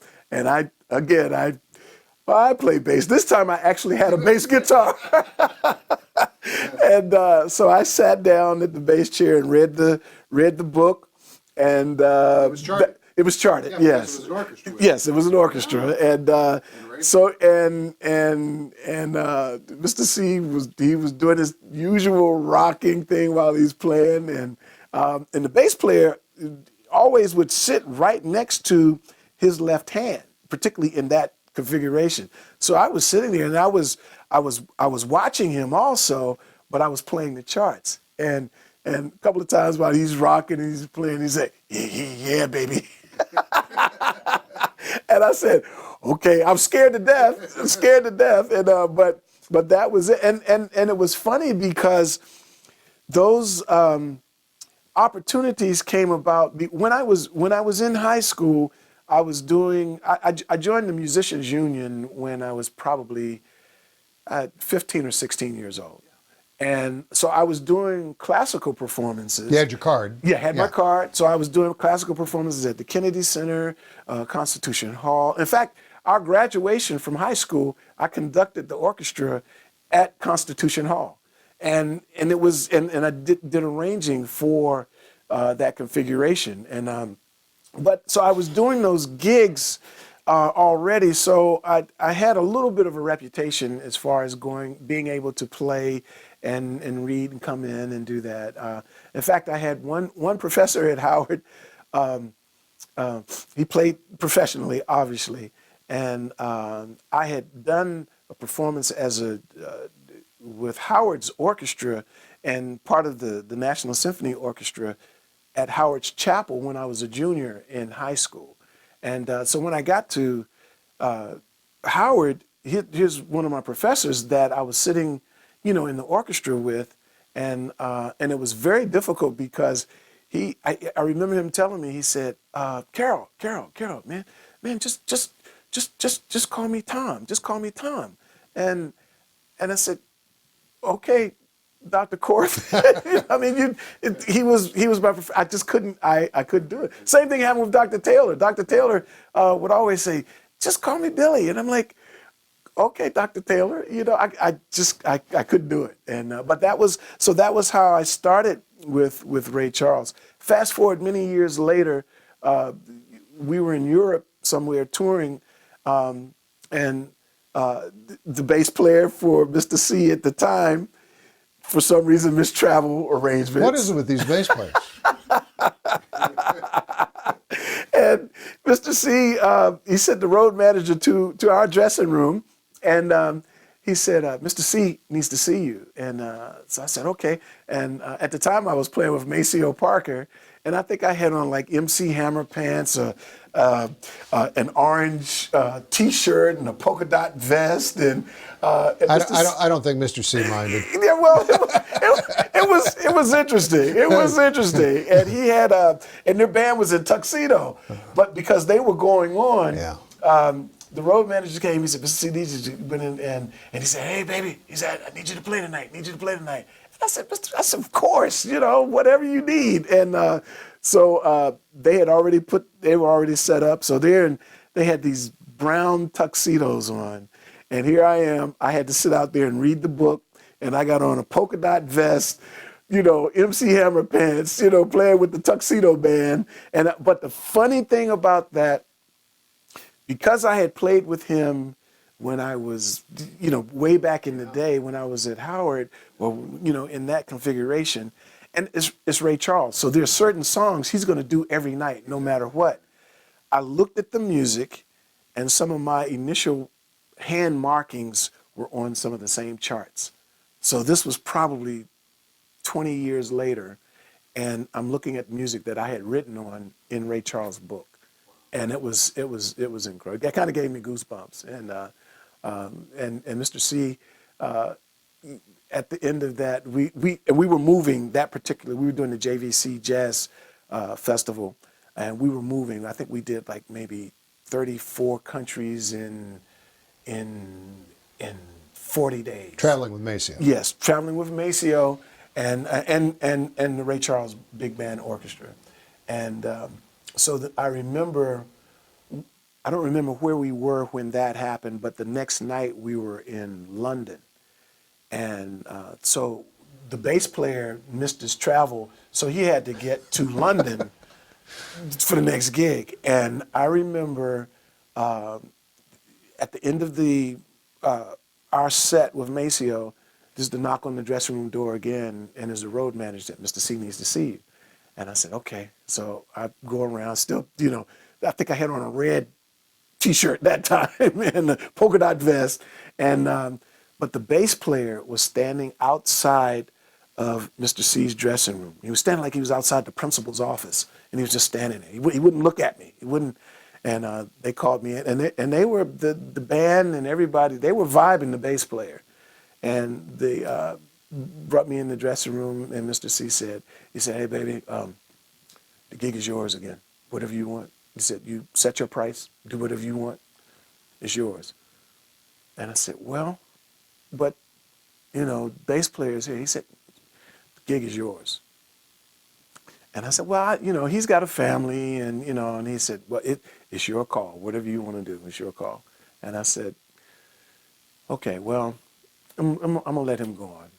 play bass. This time I actually had a bass guitar, and so I sat down at the bass chair and read the book, and It was charted. It was charted, Yeah, yes. because it was an orchestra. Yes, it was an orchestra, and Mr. C was doing his usual rocking thing while he's playing, and the bass player always would sit right next to his left hand, particularly in that configuration. So I was sitting there, and I was watching him also, but I was playing the charts, and a couple of times while he's rocking and he's playing, he said, "Yeah, baby." And I said, "Okay, I'm scared to death. And but that was it. And it was funny because those opportunities came about when I was in high school. I joined the Musicians Union when I was probably 15 or 16 years old. And so I was doing classical performances. You had your card. Yeah, I had my card. So I was doing classical performances at the Kennedy Center, Constitution Hall. In fact, our graduation from high school, I conducted the orchestra at Constitution Hall. And it was, and I did arranging for that configuration. And but so I was doing those gigs already, so I had a little bit of a reputation as far as being able to play and read and come in and do that. In fact, I had one professor at Howard. He played professionally, obviously, and I had done a performance with Howard's orchestra and part of the National Symphony Orchestra at Howard's Chapel when I was a junior in high school. And so when I got to Howard, here's one of my professors that I was sitting, in the orchestra with, And it was very difficult because I remember him telling me, he said, Carroll, man, just call me Tom. Just call me Tom. And I said, okay, Dr. Korth. I mean, he was my. I just couldn't. I couldn't do it. Same thing happened with Dr. Taylor. Dr. Taylor would always say, "Just call me Billy," and I'm like, "Okay, Dr. Taylor." You know, I couldn't do it. And but that was how I started with Ray Charles. Fast forward many years later, we were in Europe somewhere touring, and the bass player for Mr. C at the time, for some reason, missed travel arrangements. What is it with these bass players? And Mr. C, he sent the road manager to our dressing room, and he said, Mr. C needs to see you. And so I said, okay. And at the time, I was playing with Maceo Parker, and I think I had on like MC Hammer pants, an orange T-shirt, and a polka dot vest, and I don't think Mr. C minded. Yeah, well, it was interesting. It was interesting, and he had and their band was in tuxedo, but because they were going on, the road manager came. He said, "Mr. C needs you to went in," and he said, "Hey, baby," he said, "I need you to play tonight. I said, "Of course, you know, whatever you need." And so they were already set up. So they had these brown tuxedos on. And here I am. I had to sit out there and read the book. And I got on a polka dot vest, you know, MC Hammer pants, you know, playing with the tuxedo band. But the funny thing about that, because I had played with him when I was, you know, way back in the day when I was at Howard, or, you know, in that configuration, and it's Ray Charles. So there's certain songs he's going to do every night, no matter what. I looked at the music, and some of my initial hand markings were on some of the same charts. So this was probably 20 years later, and I'm looking at music that I had written on in Ray Charles' book. And it was incredible. That kind of gave me goosebumps. And Mr. C, at the end of that, we were moving that particular. We were doing the JVC Jazz Festival, and we were moving. I think we did like maybe 34 countries in 40 days. Traveling with Maceo. Yes, traveling with Maceo and the Ray Charles Big Band Orchestra, and so I remember. I don't remember where we were when that happened, but the next night we were in London. And so the bass player missed his travel, so he had to get to London for the next gig. And I remember at the end of our set with Maceo, there's the knock on the dressing room door again, and there's the road manager that Mr. C needs to see you. And I said, okay. So I go around, still, you know, I think I had on a red T-shirt that time and a polka dot vest, and but the bass player was standing outside of Mr. C's dressing room. He was standing like he was outside the principal's office, and he was just standing there. He wouldn't look at me. He wouldn't. And they called me in, and they were the band and everybody. They were vibing the bass player, and they brought me in the dressing room. And Mr. C said, "Hey, baby, the gig is yours again. Whatever you want." He said, "You set your price, do whatever you want, it's yours." And I said, "Well, but, you know, bass player's here." He said, "The gig is yours." And I said, "Well, you know, he's got a family, and, you know," and he said, "Well, it's your call. Whatever you want to do, it's your call." And I said, "Okay, well, I'm going to let him go on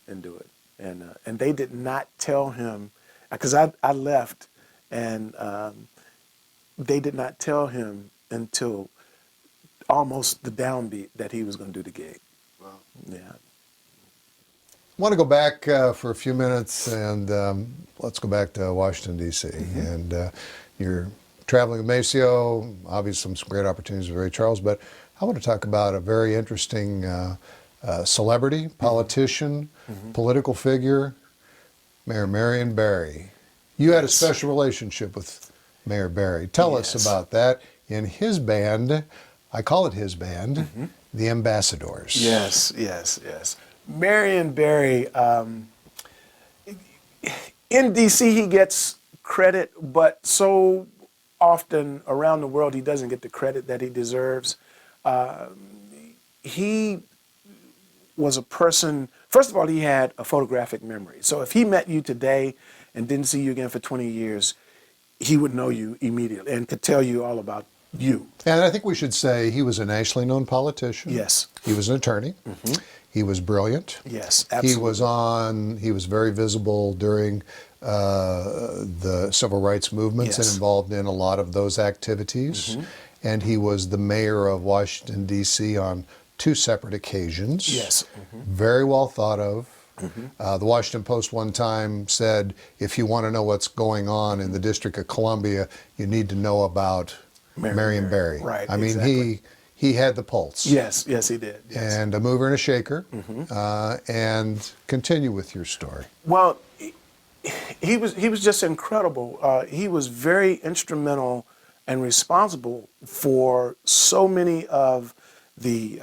and do it." And they did not tell him, because I left, and they did not tell him until almost the downbeat that he was going to do the gig. Wow. Yeah. I want to go back for a few minutes, and let's go back to Washington, D.C. Mm-hmm. And you're traveling with Maceo, obviously some great opportunities with Ray Charles, but I want to talk about a very interesting celebrity, politician, mm-hmm. political figure, Mayor Marion Barry. You had a special relationship with Mayor Barry. Tell us about that. In his band, I call it his band, mm-hmm. the Ambassadors. Yes. Marion Barry, in DC, he gets credit, but so often around the world, he doesn't get the credit that he deserves. He was a person, first of all, he had a photographic memory. So if he met you today and didn't see you again for 20 years, he would know you immediately and could tell you all about you. And I think we should say he was a nationally known politician. Yes. He was an attorney. Mm-hmm. He was brilliant. Yes, absolutely. He was very visible during the civil rights movements and involved in a lot of those activities. Mm-hmm. And he was the mayor of Washington, D.C. on 2 separate occasions. Yes. Mm-hmm. Very well thought of. Mm-hmm. The Washington Post one time said, if you want to know what's going on in the District of Columbia, you need to know about Marion Barry. Right. I mean, exactly. he had the pulse. Yes, he did. Yes. And a mover and a shaker. Mm-hmm. And continue with your story. Well, he was just incredible. He was very instrumental and responsible for so many of the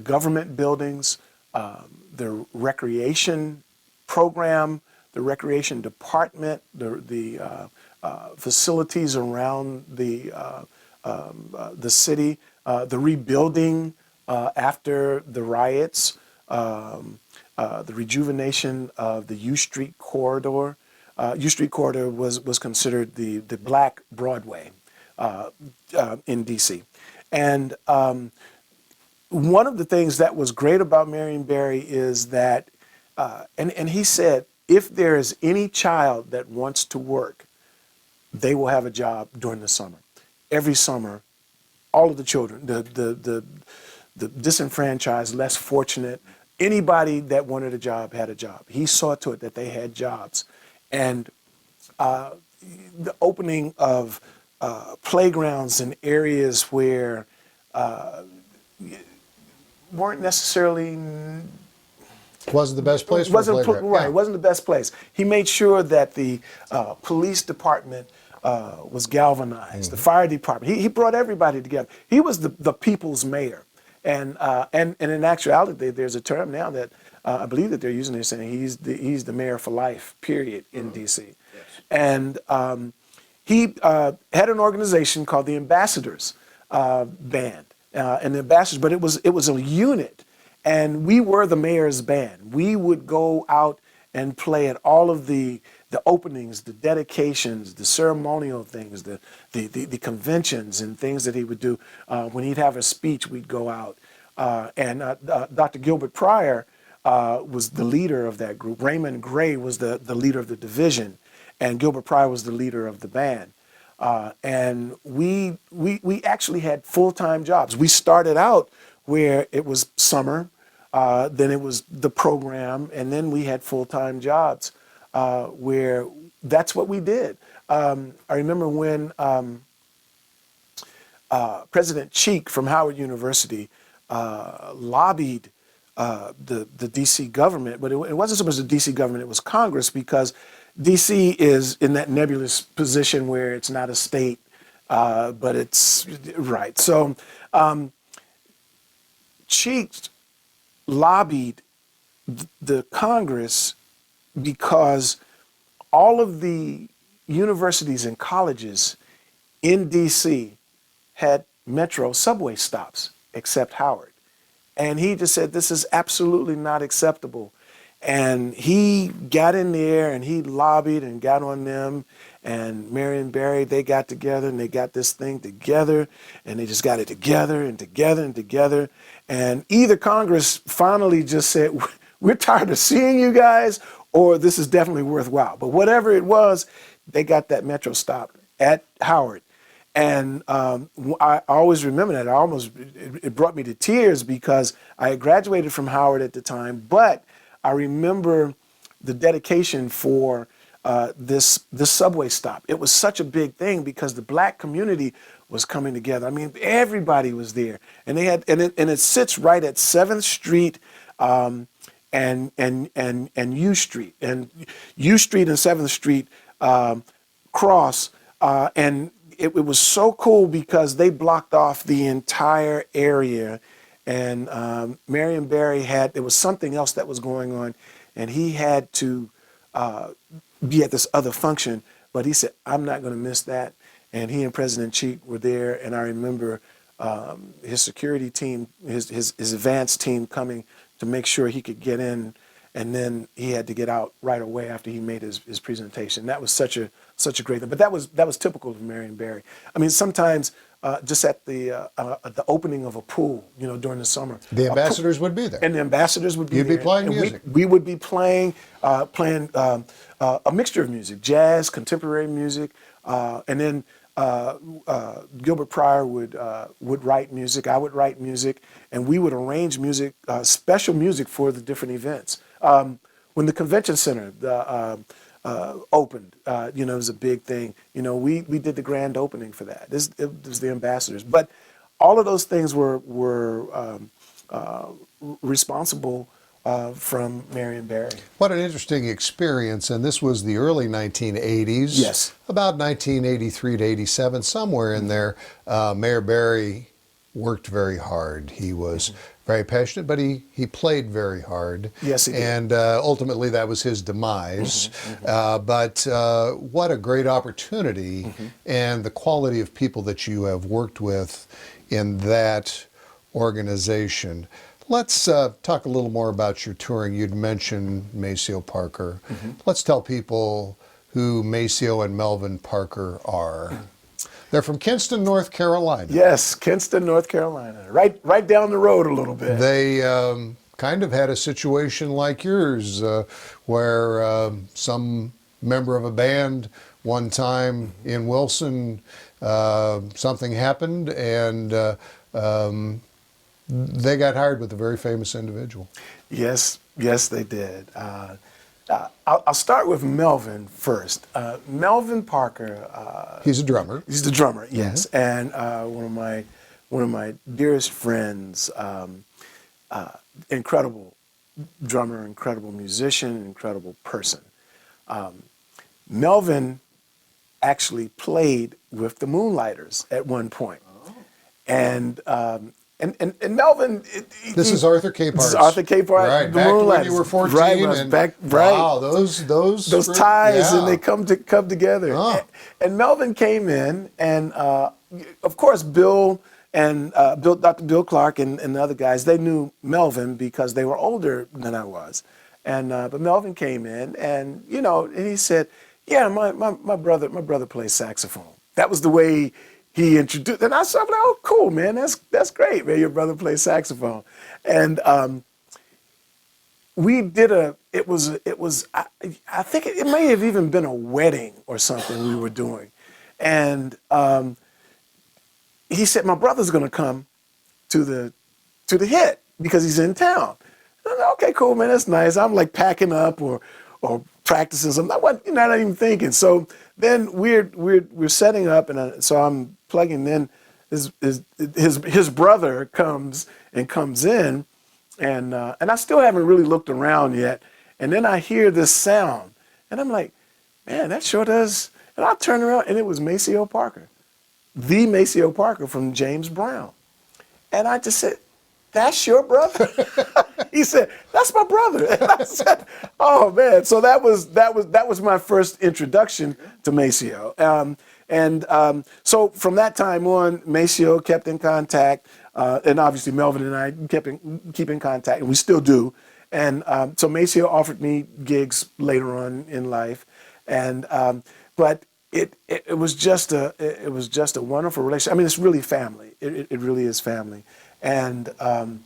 government buildings, the recreation program, the recreation department, the facilities around the city, the rebuilding after the riots, the rejuvenation of the U Street corridor. U Street corridor was considered the Black Broadway in D.C. And one of the things that was great about Marion Barry is that, and he said, if there is any child that wants to work, they will have a job during the summer. Every summer, all of the children, the disenfranchised, less fortunate, anybody that wanted a job had a job. He saw to it that they had jobs. And the opening of playgrounds in areas where weren't necessarily Wasn't the best place for a playground. Right, it wasn't the best place. He made sure that the police department was galvanized, the fire department. He brought everybody together. He was the people's mayor. And in actuality, there's a term now that I believe that they're using. They're saying he's the mayor for life, period, in D.C. Yes. And he had an organization called the Ambassadors Band, and the Ambassadors. But it was a unit, and we were the mayor's band. We would go out and play at all of the openings, the dedications, the ceremonial things, the conventions and things that he would do. When he'd have a speech, we'd go out. And Dr. Gilbert Pryor was the leader of that group. Raymond Gray was the leader of the division, and Gilbert Pryor was the leader of the band. And we actually had full-time jobs. We started out where it was summer, then it was the program, and then we had full-time jobs. Where that's what we did. I remember when President Cheek from Howard University lobbied the D.C. government, but it wasn't so much the D.C. government, it was Congress, because D.C. is in that nebulous position where it's not a state, but it's, right. So Cheek lobbied the Congress because all of the universities and colleges in D.C. had metro subway stops except Howard. And he just said, this is absolutely not acceptable. And he got in there and he lobbied and got on them. And Marion Barry, they got together and they got this thing together, and they just got it together and together and together. And either Congress finally just said, we're tired of seeing you guys, or this is definitely worthwhile. But whatever it was, they got that metro stop at Howard. And I always remember that. It brought me to tears because I had graduated from Howard at the time, but I remember the dedication for this subway stop. It was such a big thing because the black community was coming together. I mean, everybody was there. And they had, and it sits right at 7th Street and U Street, and U Street and 7th Street cross, and it was so cool because they blocked off the entire area, and Marion Barry there was something else that was going on. and he had to be at this other function, but he said, I'm not going to miss that. And he and President Cheek were there, and I remember his security team, his advance team coming to make sure he could get in, and then he had to get out right away after he made his presentation. That was such a great thing. But that was typical of Marion Barry. I mean, sometimes just at the opening of a pool, during the summer, The ambassadors would be there. and the ambassadors would be You'd there. be playing and music. We would be playing a mixture of music, jazz, contemporary music, and then Gilbert Pryor would write music. I would write music, and we would arrange music, special music for the different events. When the convention center opened, it was a big thing. We did the grand opening for that. It was the ambassadors, but all of those things were responsible from Marion Barry. What an interesting experience, and this was the early 1980s. Yes. About 1983 to 87, somewhere in there. Mayor Barry worked very hard. He was very passionate, but he played very hard. Yes, he did. And ultimately that was his demise. But what a great opportunity, and the quality of people that you have worked with in that organization. Let's talk a little more about your touring. You'd mentioned Maceo Parker. Let's tell people who Maceo and Melvin Parker are. They're from Kinston, North Carolina. Yes, Kinston, North Carolina, right down the road a little bit. They kind of had a situation like yours, where some member of a band one time in Wilson, something happened, and they got hired with a very famous individual. Yes, they did. I'll start with Melvin first. Melvin Parker. He's a drummer. He's the drummer, yes, and one of my dearest friends. Incredible drummer, incredible musician, incredible person. Melvin actually played with the Moonlighters at one point, and Melvin. This is Arthur Capehart. This is Arthur Capehart. Right, the back when Moonlighters. you were 14. Right, when I was and, back. Wow, those ties, yeah. and they come together. Oh. And Melvin came in, and of course Bill and Dr. Bill Clark and the other guys, they knew Melvin because they were older than I was. And but Melvin came in, and and he said, "Yeah, my brother plays saxophone." That was the way he introduced, and I was like, "Oh, cool, man, that's great, man. Your brother plays saxophone." And we did it was I think it may have even been a wedding or something we were doing, and he said, "My brother's gonna come to the hit because he's in town." And I'm like, "Okay, cool, man, that's nice." I'm like packing up or practicing something. You're not even thinking. So then we're setting up, and so I'm plugging in. His brother comes in, and I still haven't really looked around yet. And then I hear this sound, and I'm like, "Man, that sure does." And I turn around, and it was Maceo Parker, the Maceo Parker from James Brown. And I just said, "That's your brother?" He said, "That's my brother." And I said, "Oh man!" So that was my first introduction to Maceo. So from that time on, Maceo kept in contact, and obviously Melvin and I keep in contact, and we still do. And so Maceo offered me gigs later on in life, and but it was just a wonderful relationship. I mean, it's really family. It really is family. And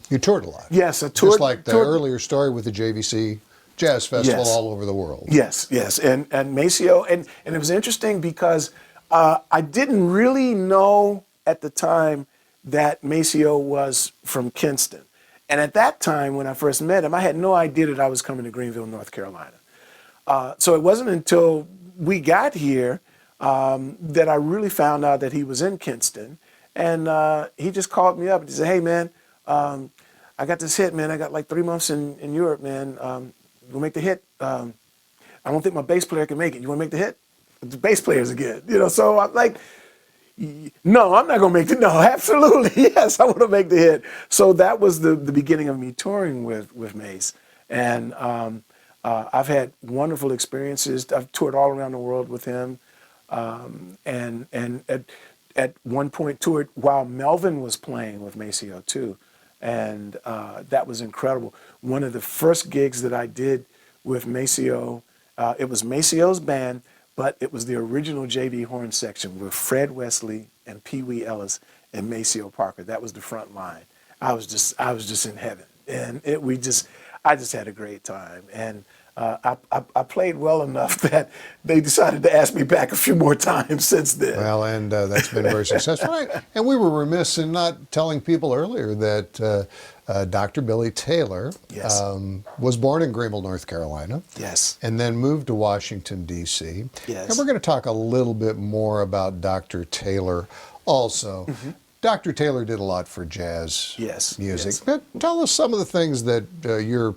you toured a lot. Yes, I toured. Just like the earlier story with the JVC Jazz Festival, Yes. all over the world. Yes, and Maceo, and it was interesting because I didn't really know at the time that Maceo was from Kinston, and at that time when I first met him, I had no idea that I was coming to Greenville, North Carolina. So it wasn't until we got here that I really found out that he was in Kinston. And he just called me up and he said, "Hey, man, I got this hit, man. I got like 3 months in Europe, man. We'll make the hit. I don't think my bass player can make it. You want to make the hit?" The bass players again, So I'm like, "No, I'm not going to make it. No, absolutely. Yes, I want to make the hit." So that was the beginning of me touring with Mace. And I've had wonderful experiences. I've toured all around the world with him, and at one point toured while Melvin was playing with Maceo too, and that was incredible. One of the first gigs that I did with Maceo, it was Maceo's band, but it was the original J.D. Horn section with Fred Wesley and Pee Wee Ellis and Maceo Parker. That was the front line. I was just in heaven, and I just had a great time, and I played well enough that they decided to ask me back a few more times since then. Well, and that's been very successful. And we were remiss in not telling people earlier that Dr. Billy Taylor Yes. Was born in Greenville, North Carolina. Yes. And then moved to Washington, D.C. Yes. And we're going to talk a little bit more about Dr. Taylor also. Mm-hmm. Dr. Taylor did a lot for jazz Yes, music. yes. But tell us some of the things that your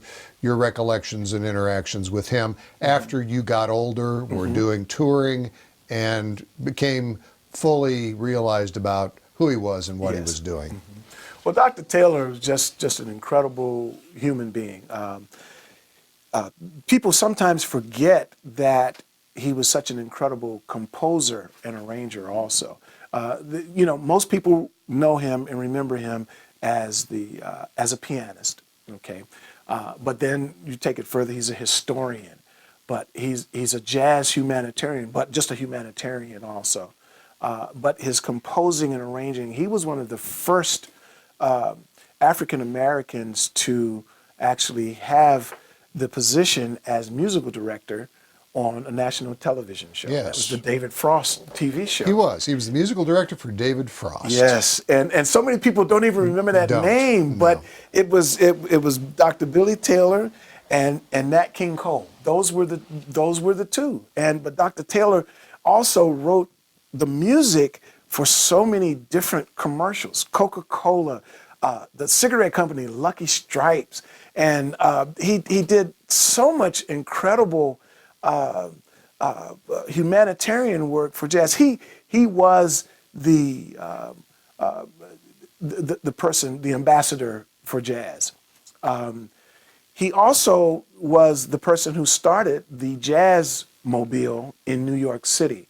recollections and interactions with him after you got older, were doing touring, and became fully realized about who he was and what he Yes. was doing. Well, Dr. Taylor was just an incredible human being. People sometimes forget that he was such an incredible composer and arranger also. Most people know him and remember him as a pianist, okay? But then you take it further, he's a historian, but he's a jazz humanitarian, but just a humanitarian also. But his composing and arranging, he was one of the first African Americans to actually have the position as musical director on a national television show. Yes. That was the David Frost TV show. He was the musical director for David Frost. Yes, and so many people don't even remember that Don't, name, but no. it was Dr. Billy Taylor and Nat King Cole. Those were the two. But Dr. Taylor also wrote the music for so many different commercials. Coca-La, the cigarette company Lucky Stripes, and he did so much incredible humanitarian work for jazz. He was the person, the ambassador for jazz. He also was the person who started the Jazz Mobile in New York City,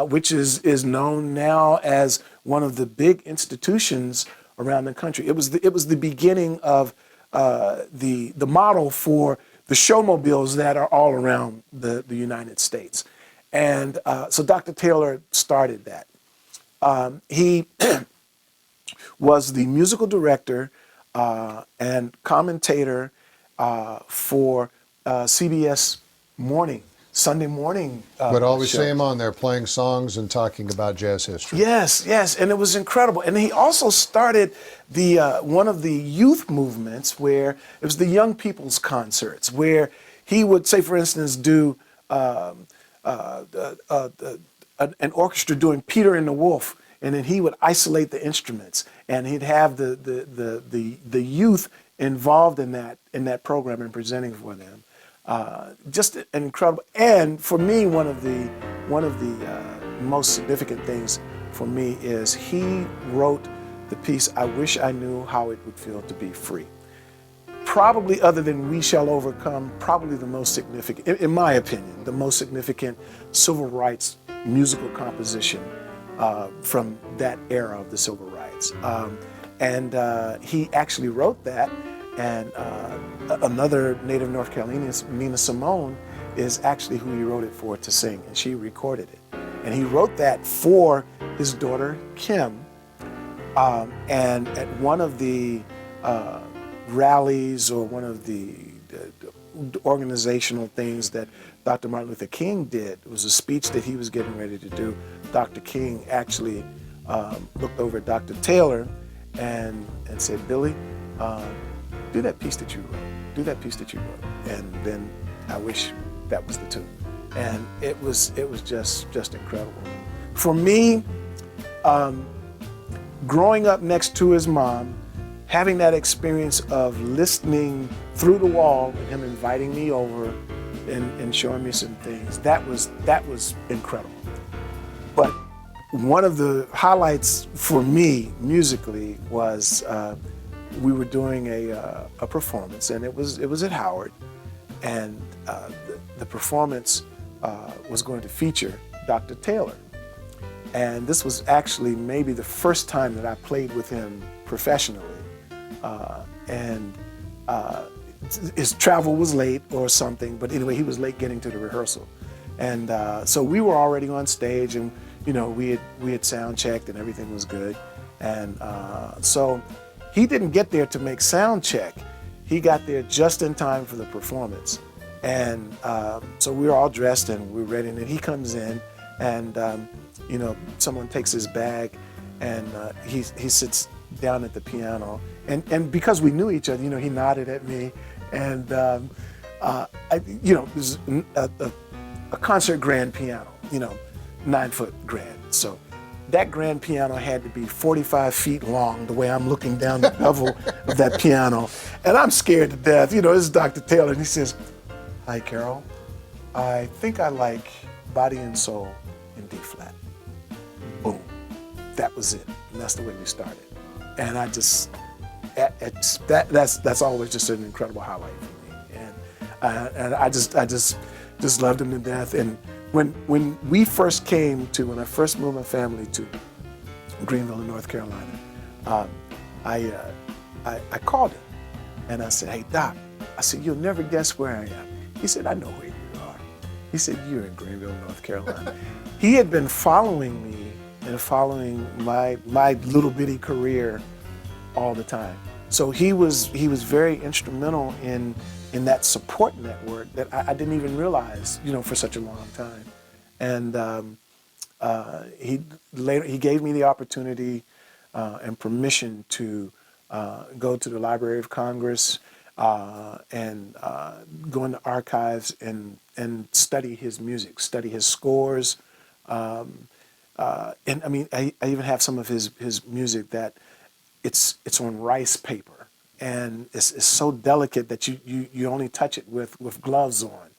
which is known now as one of the big institutions around the country. It was the beginning of the model for the showmobiles that are all around the United States. And so Dr. Taylor started that. He was the musical director and commentator for CBS Sunday morning. But always show. see him on there playing songs and talking about jazz history. Yes, and it was incredible. And he also started the one of the youth movements where it was the young people's concerts, where he would, say, for instance, do an orchestra doing Peter and the Wolf, and then he would isolate the instruments, and he'd have the youth involved in that program and presenting for them. Just an incredible, and for me, one of the most significant things for me is he wrote the piece, I Wish I Knew How It Would Feel to Be Free. Probably, other than We Shall Overcome, probably the most significant, in my opinion, the most significant civil rights musical composition from that era of the civil rights. He actually wrote that. And another native North Carolinian, Nina Simone, is actually who he wrote it for to sing, and she recorded it. And he wrote that for his daughter, Kim. And at one of the rallies or one of the organizational things that Dr. Martin Luther King did, it was a speech that he was getting ready to do. Dr. King actually looked over at Dr. Taylor and said, Billy, do that piece that you wrote. Do that piece that you wrote. And then I wish that was the tune. And it was just incredible. For me, growing up next to his mom, having that experience of listening through the wall and him inviting me over and showing me some things, that was incredible. But one of the highlights for me musically was we were doing a performance, and it was at Howard, and the performance was going to feature Dr. Taylor. And this was actually maybe the first time that I played with him professionally. His travel was late or something, but anyway, he was late getting to the rehearsal. And so we were already on stage, and we had sound checked and everything was good. And so he didn't get there to make sound check. He got there just in time for the performance. And so we were all dressed and we were ready, and then he comes in, and someone takes his bag, and he sits down at the piano. And because we knew each other, he nodded at me, and there's a concert grand piano, 9-foot grand. So that grand piano had to be 45 feet long, the way I'm looking down the bevel of that piano. And I'm scared to death. This is Dr. Taylor, and he says, "Hi, Carroll. I think I like Body and Soul in D flat." Boom. That was it. And that's the way we started. And I just, that's always just an incredible highlight for me. And I just loved him to death. And when I first moved my family to Greenville, North Carolina, I called him and I said, "Hey, Doc," I said, "you'll never guess where I am." He said, "I know where you are." He said, "You're in Greenville, North Carolina." He had been following me and following my little bitty career all the time. So he was very instrumental in that support network that I didn't even realize, for such a long time. And he gave me the opportunity and permission to go to the Library of Congress and go into archives and study his music, study his scores. And I mean, I even have some of his music that it's on rice paper. And it's so delicate that you only touch it with gloves on.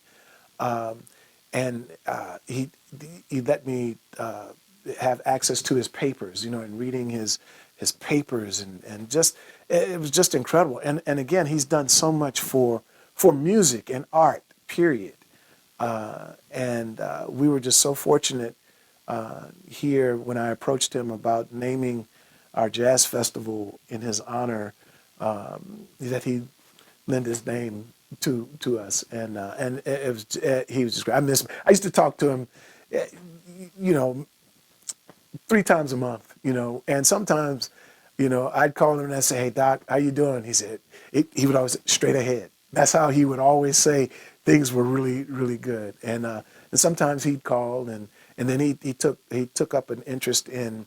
He let me have access to his papers, and reading his papers, and just it was just incredible. And again, he's done so much for music and art, period. We were just so fortunate here when I approached him about naming our jazz festival in his honor, that he lent his name to us, and he was just great. I miss him. I used to talk to him, 3 times a month, and sometimes, I'd call him and I'd say, "Hey, Doc, how you doing?" He said, he would always say, "Straight ahead." That's how he would always say things were really, really good. And sometimes he'd call, and then he took up an interest in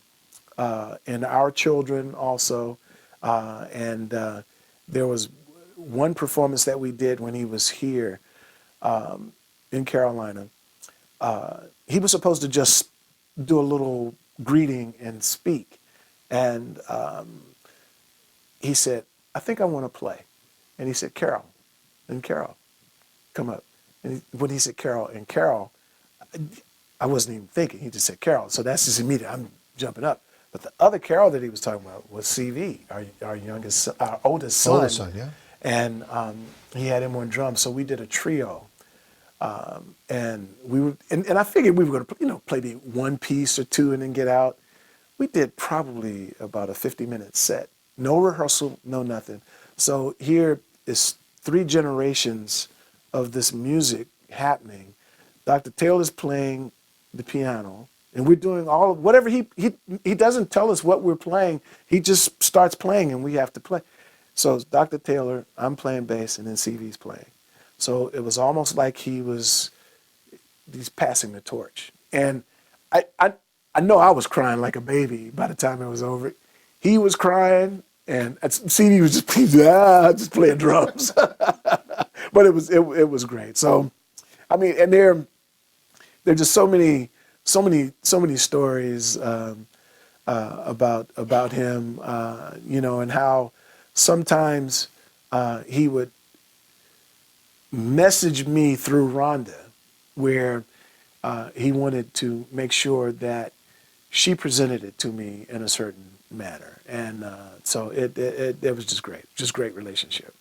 our children also. There was one performance that we did when he was here in Carolina. He was supposed to just do a little greeting and speak. And he said, "I think I want to play." And he said, "Carroll," and Carroll, come up. And when he said Carroll and Carroll, I wasn't even thinking. He just said Carroll. So that's just immediate. I'm jumping up. But the other Carroll that he was talking about was CV, our oldest son. Oldest son, yeah. And he had him on drums. So we did a trio. And I figured we were going to, play the one piece or two and then get out. We did probably about a 50-minute set. No rehearsal, no nothing. So here is 3 generations of this music happening. Dr. Taylor's playing the piano, and we're doing whatever he doesn't tell us what we're playing. He just starts playing, and we have to play. So it's Dr. Taylor, I'm playing bass, and then CV's playing. So it was almost like he's passing the torch. And I know I was crying like a baby by the time it was over. He was crying, and CV was just playing drums. But it was great. So, I mean, and there are just so many stories about him, and how sometimes he would message me through Rhonda, where he wanted to make sure that she presented it to me in a certain manner. And so it was just great relationship.